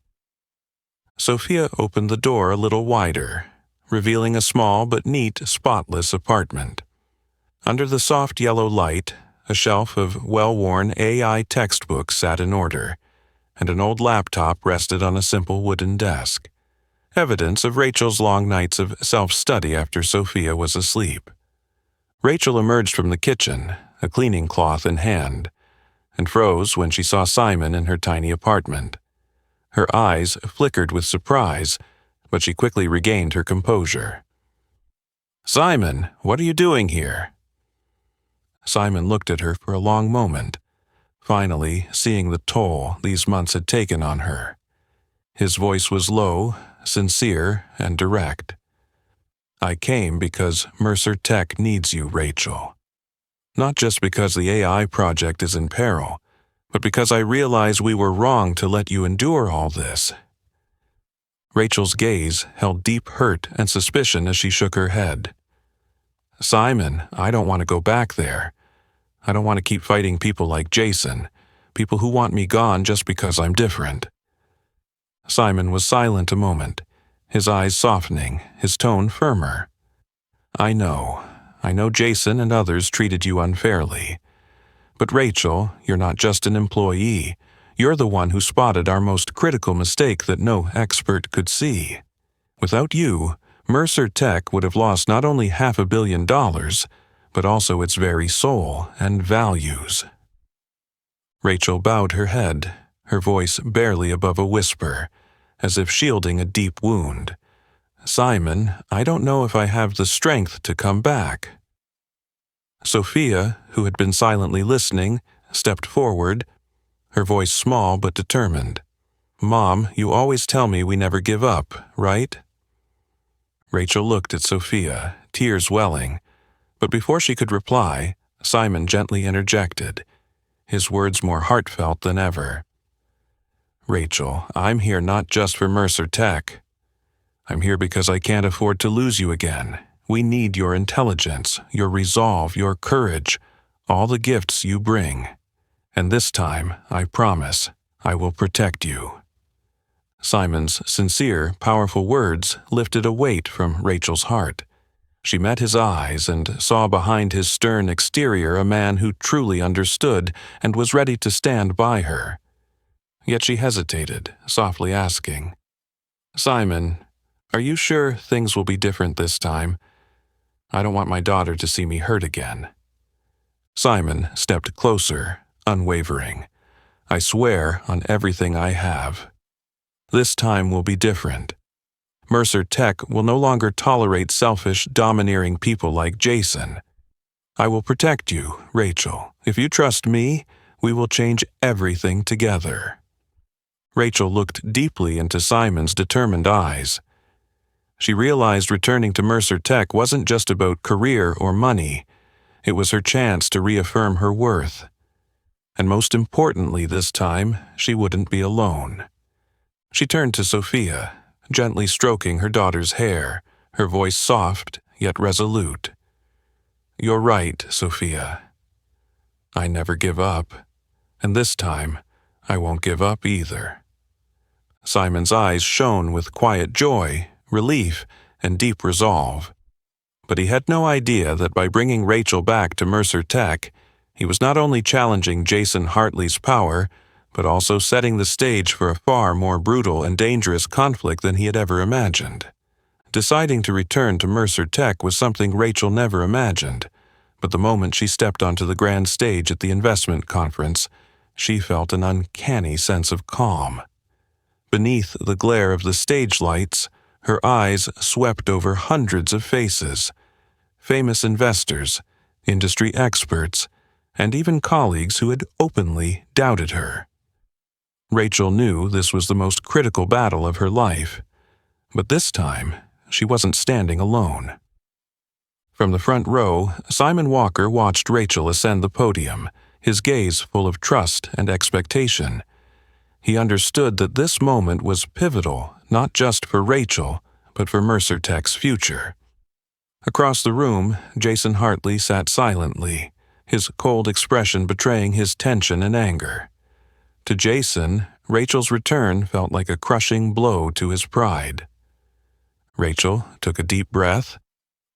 Sophia opened the door a little wider, revealing a small but neat, spotless apartment. Under the soft yellow light, a shelf of well-worn AI textbooks sat in order, and an old laptop rested on a simple wooden desk, evidence of Rachel's long nights of self-study after Sophia was asleep. Rachel emerged from the kitchen, a cleaning cloth in hand, and froze when she saw Simon in her tiny apartment. Her eyes flickered with surprise, but she quickly regained her composure. "Simon, what are you doing here?" Simon looked at her for a long moment, finally seeing the toll these months had taken on her. His voice was low, sincere, and direct. "I came because Mercer Tech needs you, Rachel. Not just because the AI project is in peril, but because I realize we were wrong to let you endure all this." Rachel's gaze held deep hurt and suspicion as she shook her head. "Simon, I don't want to go back there. I don't want to keep fighting people like Jason, people who want me gone just because I'm different." Simon was silent a moment, his eyes softening, his tone firmer. I know Jason and others treated you unfairly. But Rachel, you're not just an employee. You're the one who spotted our most critical mistake that no expert could see. Without you, Mercer Tech would have lost not only $500 million, but also its very soul and values. Rachel bowed her head, her voice barely above a whisper, as if shielding a deep wound. "Simon, I don't know if I have the strength to come back." Sophia, who had been silently listening, stepped forward, her voice small but determined. "Mom, you always tell me we never give up, right?" Rachel looked at Sophia, tears welling, but before she could reply, Simon gently interjected, his words more heartfelt than ever. "Rachel, I'm here not just for Mercer Tech. I'm here because I can't afford to lose you again. We need your intelligence, your resolve, your courage, all the gifts you bring. And this time, I promise, I will protect you." Simon's sincere, powerful words lifted a weight from Rachel's heart. She met his eyes and saw behind his stern exterior a man who truly understood and was ready to stand by her. Yet she hesitated, softly asking, "Simon, are you sure things will be different this time? I don't want my daughter to see me hurt again." Simon stepped closer, unwavering. "I swear on everything I have. This time will be different. Mercer Tech will no longer tolerate selfish, domineering people like Jason. I will protect you, Rachel. If you trust me, we will change everything together." Rachel looked deeply into Simon's determined eyes. She realized returning to Mercer Tech wasn't just about career or money. It was her chance to reaffirm her worth. And most importantly this time, she wouldn't be alone. She turned to Sophia, gently stroking her daughter's hair, her voice soft yet resolute. "You're right, Sophia. I never give up, and this time I won't give up either." Simon's eyes shone with quiet joy, relief, and deep resolve. But he had no idea that by bringing Rachel back to Mercer Tech, he was not only challenging Jason Hartley's power, but also setting the stage for a far more brutal and dangerous conflict than he had ever imagined. Deciding to return to Mercer Tech was something Rachel never imagined, but the moment she stepped onto the grand stage at the investment conference, she felt an uncanny sense of calm. Beneath the glare of the stage lights, her eyes swept over hundreds of faces, famous investors, industry experts, and even colleagues who had openly doubted her. Rachel knew this was the most critical battle of her life, but this time she wasn't standing alone. From the front row, Simon Walker watched Rachel ascend the podium, his gaze full of trust and expectation. He understood that this moment was pivotal, not just for Rachel, but for Mercer Tech's future. Across the room, Jason Hartley sat silently, his cold expression betraying his tension and anger. To Jason, Rachel's return felt like a crushing blow to his pride. Rachel took a deep breath,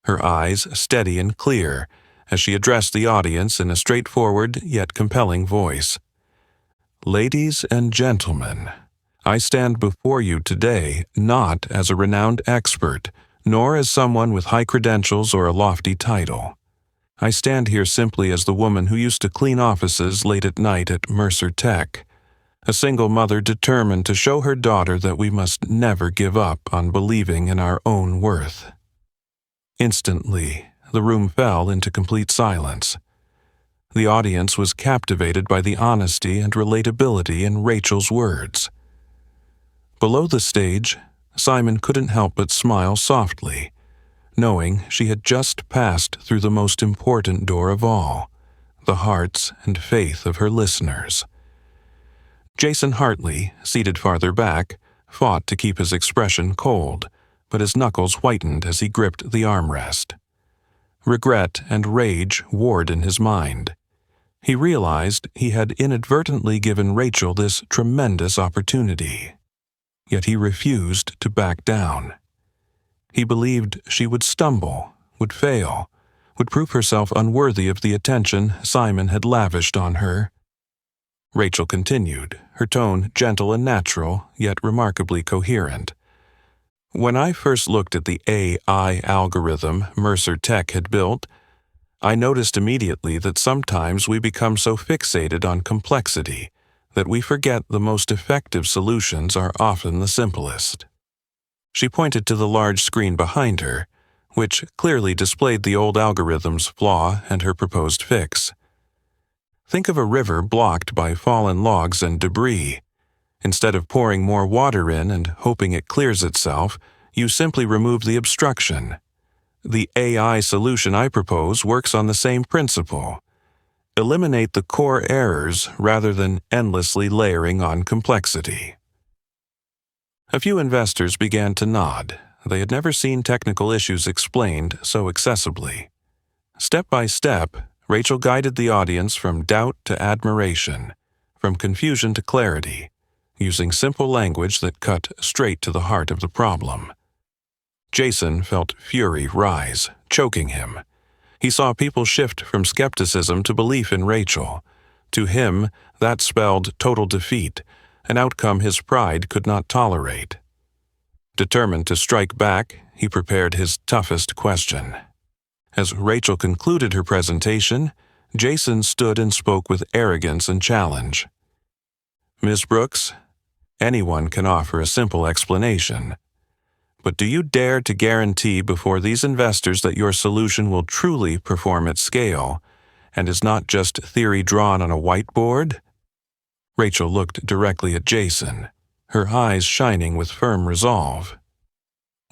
her eyes steady and clear, as she addressed the audience in a straightforward yet compelling voice. "Ladies and gentlemen, I stand before you today not as a renowned expert, nor as someone with high credentials or a lofty title. I stand here simply as the woman who used to clean offices late at night at Mercer Tech, a single mother determined to show her daughter that we must never give up on believing in our own worth." Instantly, the room fell into complete silence. The audience was captivated by the honesty and relatability in Rachel's words. Below the stage, Simon couldn't help but smile softly, knowing she had just passed through the most important door of all, the hearts and faith of her listeners. Jason Hartley, seated farther back, fought to keep his expression cold, but his knuckles whitened as he gripped the armrest. Regret and rage warred in his mind. He realized he had inadvertently given Rachel this tremendous opportunity. Yet he refused to back down. He believed she would stumble, would fail, would prove herself unworthy of the attention Simon had lavished on her. Rachel continued, her tone gentle and natural, yet remarkably coherent. "When I first looked at the AI algorithm Mercer Tech had built, I noticed immediately that sometimes we become so fixated on complexity that we forget the most effective solutions are often the simplest." She pointed to the large screen behind her, which clearly displayed the old algorithm's flaw and her proposed fix. Think of a river blocked by fallen logs and debris. Instead of pouring more water in and hoping it clears itself, you simply remove the obstruction. The AI solution I propose works on the same principle. Eliminate the core errors rather than endlessly layering on complexity. A few investors began to nod. They had never seen technical issues explained so accessibly. Step by step, Rachel guided the audience from doubt to admiration, from confusion to clarity, using simple language that cut straight to the heart of the problem. Jason felt fury rise, choking him. He saw people shift from skepticism to belief in Rachel. To him, that spelled total defeat, an outcome his pride could not tolerate. Determined to strike back, he prepared his toughest question. As Rachel concluded her presentation, Jason stood and spoke with arrogance and challenge. "Ms. Brooks, anyone can offer a simple explanation. But do you dare to guarantee before these investors that your solution will truly perform at scale and is not just theory drawn on a whiteboard?" Rachel looked directly at Jason, her eyes shining with firm resolve.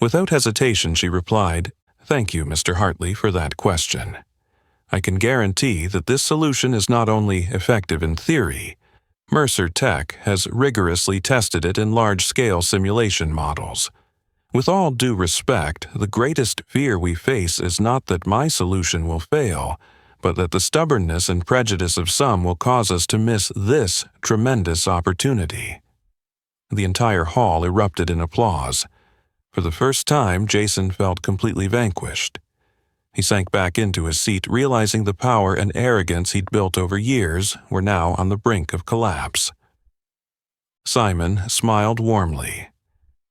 Without hesitation, she replied, "Thank you, Mr. Hartley, for that question. I can guarantee that this solution is not only effective in theory. Mercer Tech has rigorously tested it in large-scale simulation models. With all due respect, the greatest fear we face is not that my solution will fail, but that the stubbornness and prejudice of some will cause us to miss this tremendous opportunity." The entire hall erupted in applause. For the first time, Jason felt completely vanquished. He sank back into his seat, realizing the power and arrogance he'd built over years were now on the brink of collapse. Simon smiled warmly,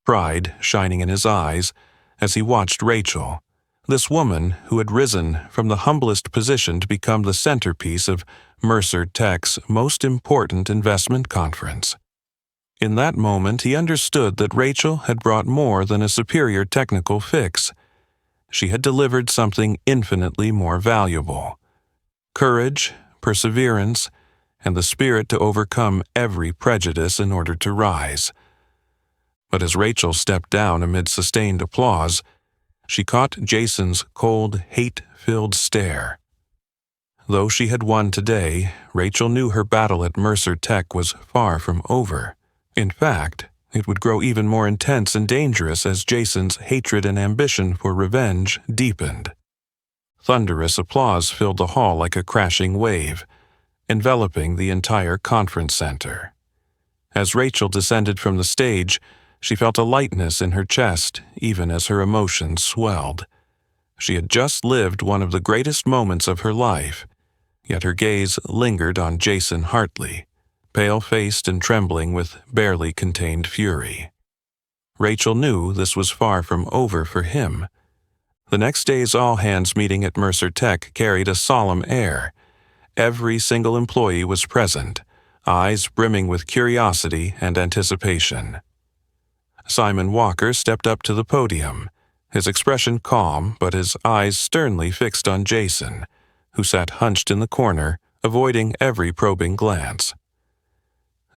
pride shining in his eyes as he watched Rachel, this woman who had risen from the humblest position to become the centerpiece of Mercer Tech's most important investment conference. In that moment, he understood that Rachel had brought more than a superior technical fix. She had delivered something infinitely more valuable: courage, perseverance, and the spirit to overcome every prejudice in order to rise. But as Rachel stepped down amid sustained applause, she caught Jason's cold, hate-filled stare. Though she had won today, Rachel knew her battle at Mercer Tech was far from over. In fact, it would grow even more intense and dangerous as Jason's hatred and ambition for revenge deepened. Thunderous applause filled the hall like a crashing wave, enveloping the entire conference center. As Rachel descended from the stage, she felt a lightness in her chest, even as her emotions swelled. She had just lived one of the greatest moments of her life, yet her gaze lingered on Jason Hartley, pale-faced and trembling with barely contained fury. Rachel knew this was far from over for him. The next day's all-hands meeting at Mercer Tech carried a solemn air. Every single employee was present, eyes brimming with curiosity and anticipation. Simon Walker stepped up to the podium, his expression calm but his eyes sternly fixed on Jason, who sat hunched in the corner, avoiding every probing glance.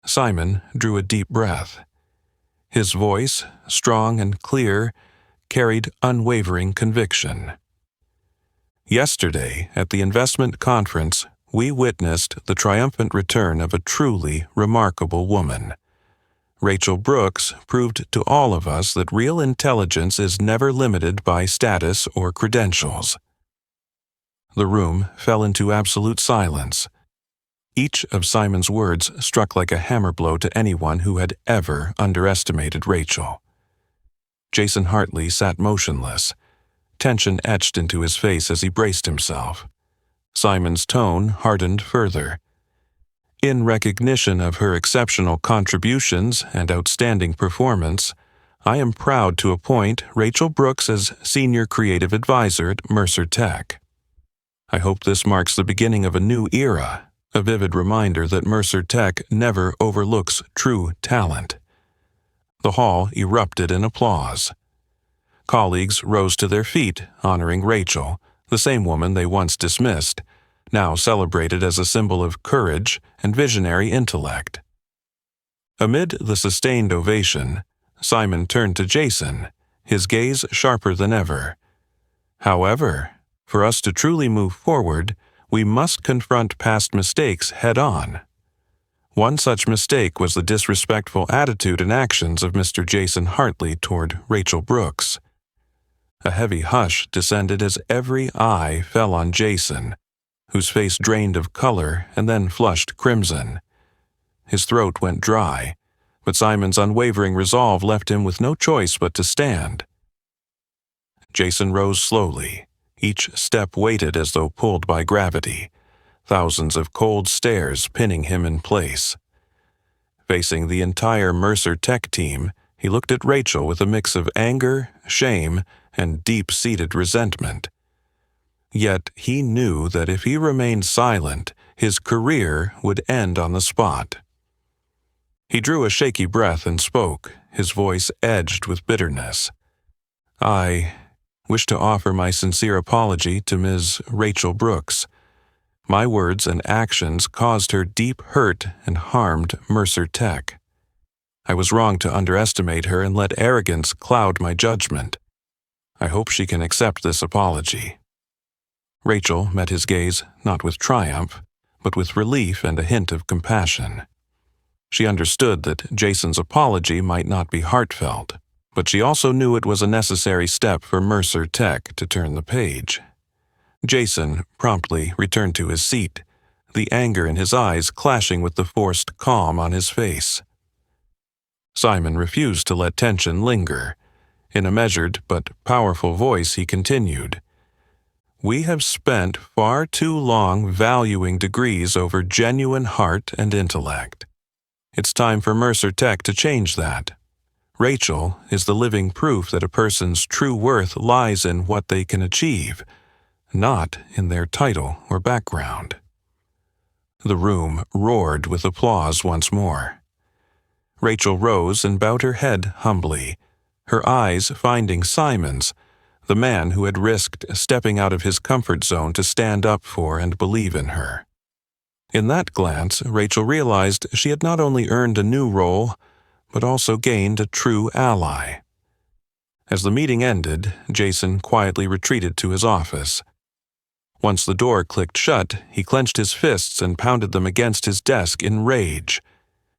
Simon drew a deep breath. His voice, strong and clear, carried unwavering conviction. "Yesterday, at the investment conference, we witnessed the triumphant return of a truly remarkable woman. Rachel Brooks proved to all of us that real intelligence is never limited by status or credentials." The room fell into absolute silence. Each of Simon's words struck like a hammer blow to anyone who had ever underestimated Rachel. Jason Hartley sat motionless, tension etched into his face as he braced himself. Simon's tone hardened further. "In recognition of her exceptional contributions and outstanding performance, I am proud to appoint Rachel Brooks as Senior Creative Advisor at Mercer Tech. I hope this marks the beginning of a new era, a vivid reminder that Mercer Tech never overlooks true talent." The hall erupted in applause. Colleagues rose to their feet, honoring Rachel, the same woman they once dismissed, now celebrated as a symbol of courage and visionary intellect. Amid the sustained ovation, Simon turned to Jason, his gaze sharper than ever. "However, for us to truly move forward, we must confront past mistakes head-on. One such mistake was the disrespectful attitude and actions of Mr. Jason Hartley toward Rachel Brooks." A heavy hush descended as every eye fell on Jason, whose face drained of color and then flushed crimson. His throat went dry, but Simon's unwavering resolve left him with no choice but to stand. Jason rose slowly, each step weighted as though pulled by gravity, thousands of cold stares pinning him in place. Facing the entire Mercer Tech team, he looked at Rachel with a mix of anger, shame, and deep-seated resentment. Yet he knew that if he remained silent, his career would end on the spot. He drew a shaky breath and spoke, his voice edged with bitterness. "I wish to offer my sincere apology to Ms. Rachel Brooks. My words and actions caused her deep hurt and harmed Mercer Tech. I was wrong to underestimate her and let arrogance cloud my judgment. I hope she can accept this apology." Rachel met his gaze not with triumph, but with relief and a hint of compassion. She understood that Jason's apology might not be heartfelt, but she also knew it was a necessary step for Mercer Tech to turn the page. Jason promptly returned to his seat, the anger in his eyes clashing with the forced calm on his face. Simon refused to let tension linger. In a measured but powerful voice, he continued, "We have spent far too long valuing degrees over genuine heart and intellect. It's time for Mercer Tech to change that. Rachel is the living proof that a person's true worth lies in what they can achieve, not in their title or background." The room roared with applause once more. Rachel rose and bowed her head humbly, her eyes finding Simon's, the man who had risked stepping out of his comfort zone to stand up for and believe in her. In that glance, Rachel realized she had not only earned a new role, but also gained a true ally. As the meeting ended, Jason quietly retreated to his office. Once the door clicked shut, he clenched his fists and pounded them against his desk in rage.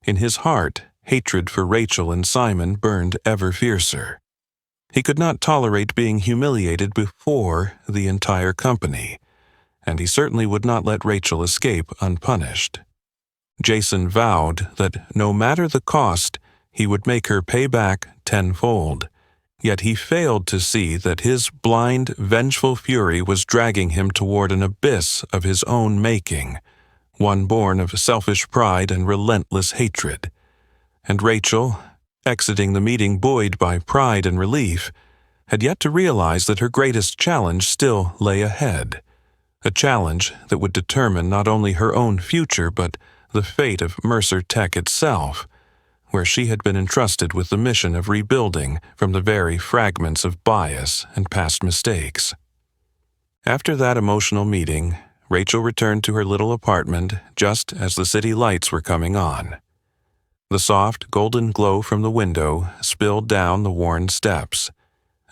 In his heart, hatred for Rachel and Simon burned ever fiercer. He could not tolerate being humiliated before the entire company, and he certainly would not let Rachel escape unpunished. Jason vowed that no matter the cost, he would make her pay back tenfold. Yet he failed to see that his blind, vengeful fury was dragging him toward an abyss of his own making, one born of selfish pride and relentless hatred. And Rachel, exiting the meeting buoyed by pride and relief, had yet to realize that her greatest challenge still lay ahead, a challenge that would determine not only her own future but the fate of Mercer Tech itself, where she had been entrusted with the mission of rebuilding from the very fragments of bias and past mistakes. After that emotional meeting, Rachel returned to her little apartment just as the city lights were coming on. The soft, golden glow from the window spilled down the worn steps,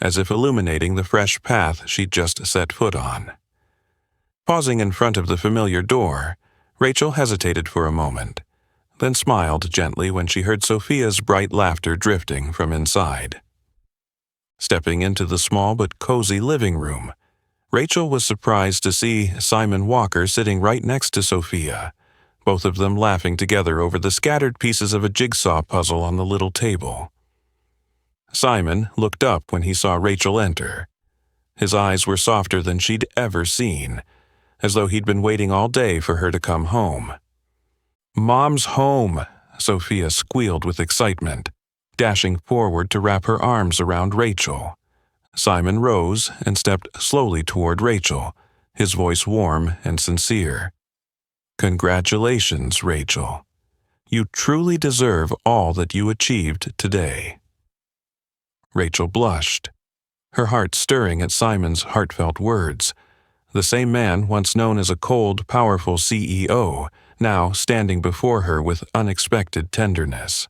as if illuminating the fresh path she'd just set foot on. Pausing in front of the familiar door, Rachel hesitated for a moment, then smiled gently when she heard Sophia's bright laughter drifting from inside. Stepping into the small but cozy living room, Rachel was surprised to see Simon Walker sitting right next to Sophia, both of them laughing together over the scattered pieces of a jigsaw puzzle on the little table. Simon looked up when he saw Rachel enter. His eyes were softer than she'd ever seen, as though he'd been waiting all day for her to come home. "Mom's home," Sophia squealed with excitement, dashing forward to wrap her arms around Rachel. Simon rose and stepped slowly toward Rachel, his voice warm and sincere. "Congratulations, Rachel. You truly deserve all that you achieved today." Rachel blushed, her heart stirring at Simon's heartfelt words. The same man once known as a cold, powerful CEO, now standing before her with unexpected tenderness.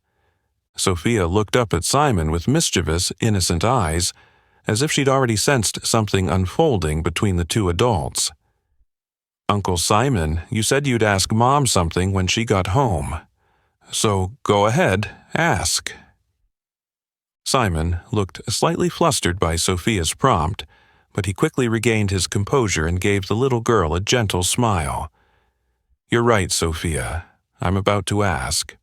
Sophia looked up at Simon with mischievous, innocent eyes, as if she'd already sensed something unfolding between the two adults. "Uncle Simon, you said you'd ask Mom something when she got home. So go ahead, ask." Simon looked slightly flustered by Sophia's prompt, but he quickly regained his composure and gave the little girl a gentle smile. "You're right, Sophia. I'm about to ask."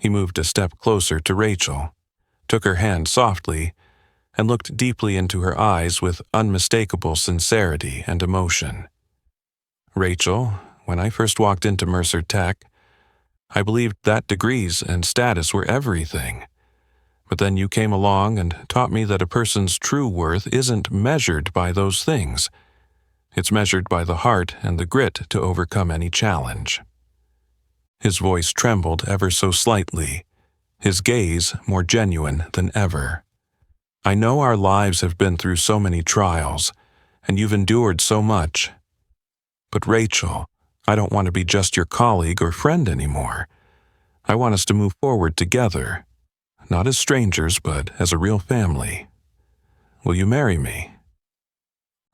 He moved a step closer to Rachel, took her hand softly, and looked deeply into her eyes with unmistakable sincerity and emotion. Rachel, when I first walked into Mercer Tech, I believed that degrees and status were everything. But then you came along and taught me that a person's true worth isn't measured by those things. It's measured by the heart and the grit to overcome any challenge. His voice trembled ever so slightly, his gaze more genuine than ever. I know our lives have been through so many trials, and you've endured so much. But Rachel, I don't want to be just your colleague or friend anymore. I want us to move forward together, not as strangers, but as a real family. Will you marry me?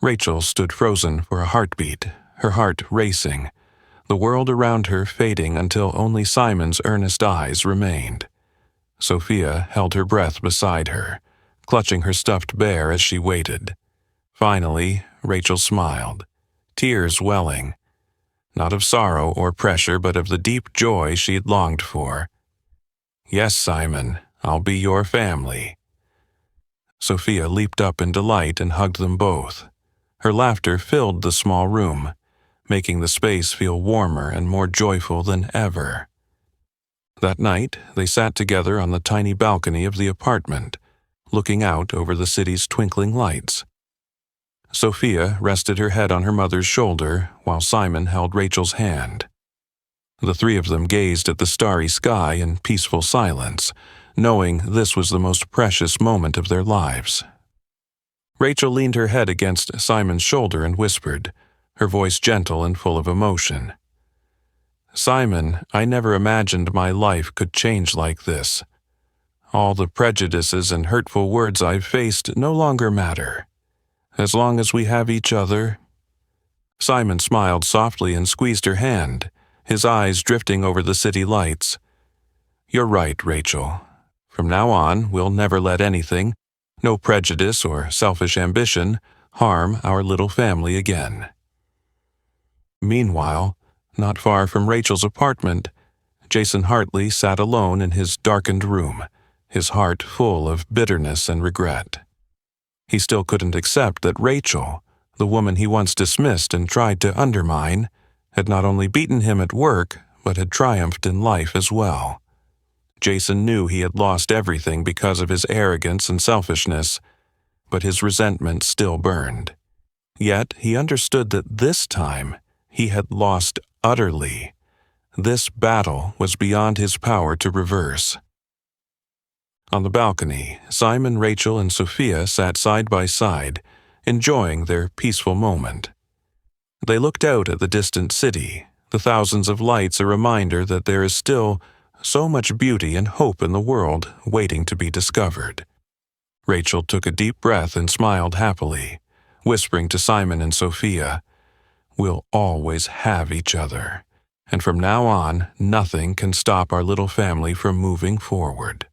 Rachel stood frozen for a heartbeat, her heart racing, the world around her fading until only Simon's earnest eyes remained. Sophia held her breath beside her, clutching her stuffed bear as she waited. Finally, Rachel smiled, tears welling, not of sorrow or pressure, but of the deep joy she had longed for. Yes, Simon, I'll be your family. Sophia leaped up in delight and hugged them both. Her laughter filled the small room, making the space feel warmer and more joyful than ever. That night, they sat together on the tiny balcony of the apartment, looking out over the city's twinkling lights. Sophia rested her head on her mother's shoulder while Simon held Rachel's hand. The three of them gazed at the starry sky in peaceful silence, knowing this was the most precious moment of their lives. Rachel leaned her head against Simon's shoulder and whispered, her voice gentle and full of emotion. Simon, I never imagined my life could change like this. All the prejudices and hurtful words I've faced no longer matter. As long as we have each other. Simon smiled softly and squeezed her hand, his eyes drifting over the city lights. You're right, Rachel. From now on, we'll never let anything, no prejudice or selfish ambition, harm our little family again. Meanwhile, not far from Rachel's apartment, Jason Hartley sat alone in his darkened room, his heart full of bitterness and regret. He still couldn't accept that Rachel, the woman he once dismissed and tried to undermine, had not only beaten him at work, but had triumphed in life as well. Jason knew he had lost everything because of his arrogance and selfishness, but his resentment still burned. Yet he understood that this time he had lost utterly. This battle was beyond his power to reverse. On the balcony, Simon, Rachel, and Sophia sat side by side, enjoying their peaceful moment. They looked out at the distant city, the thousands of lights a reminder that there is still so much beauty and hope in the world waiting to be discovered. Rachel took a deep breath and smiled happily, whispering to Simon and Sophia, "We'll always have each other, and from now on, nothing can stop our little family from moving forward."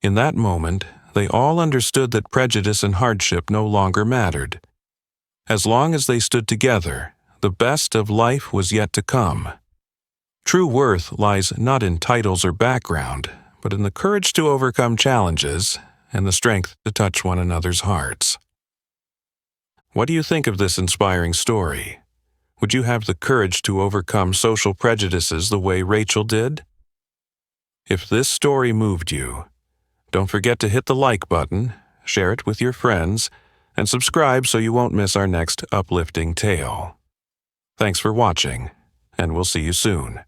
In that moment, they all understood that prejudice and hardship no longer mattered. As long as they stood together, the best of life was yet to come. True worth lies not in titles or background, but in the courage to overcome challenges and the strength to touch one another's hearts. What do you think of this inspiring story? Would you have the courage to overcome social prejudices the way Rachel did? If this story moved you, don't forget to hit the like button, share it with your friends, and subscribe so you won't miss our next uplifting tale. Thanks for watching, and we'll see you soon.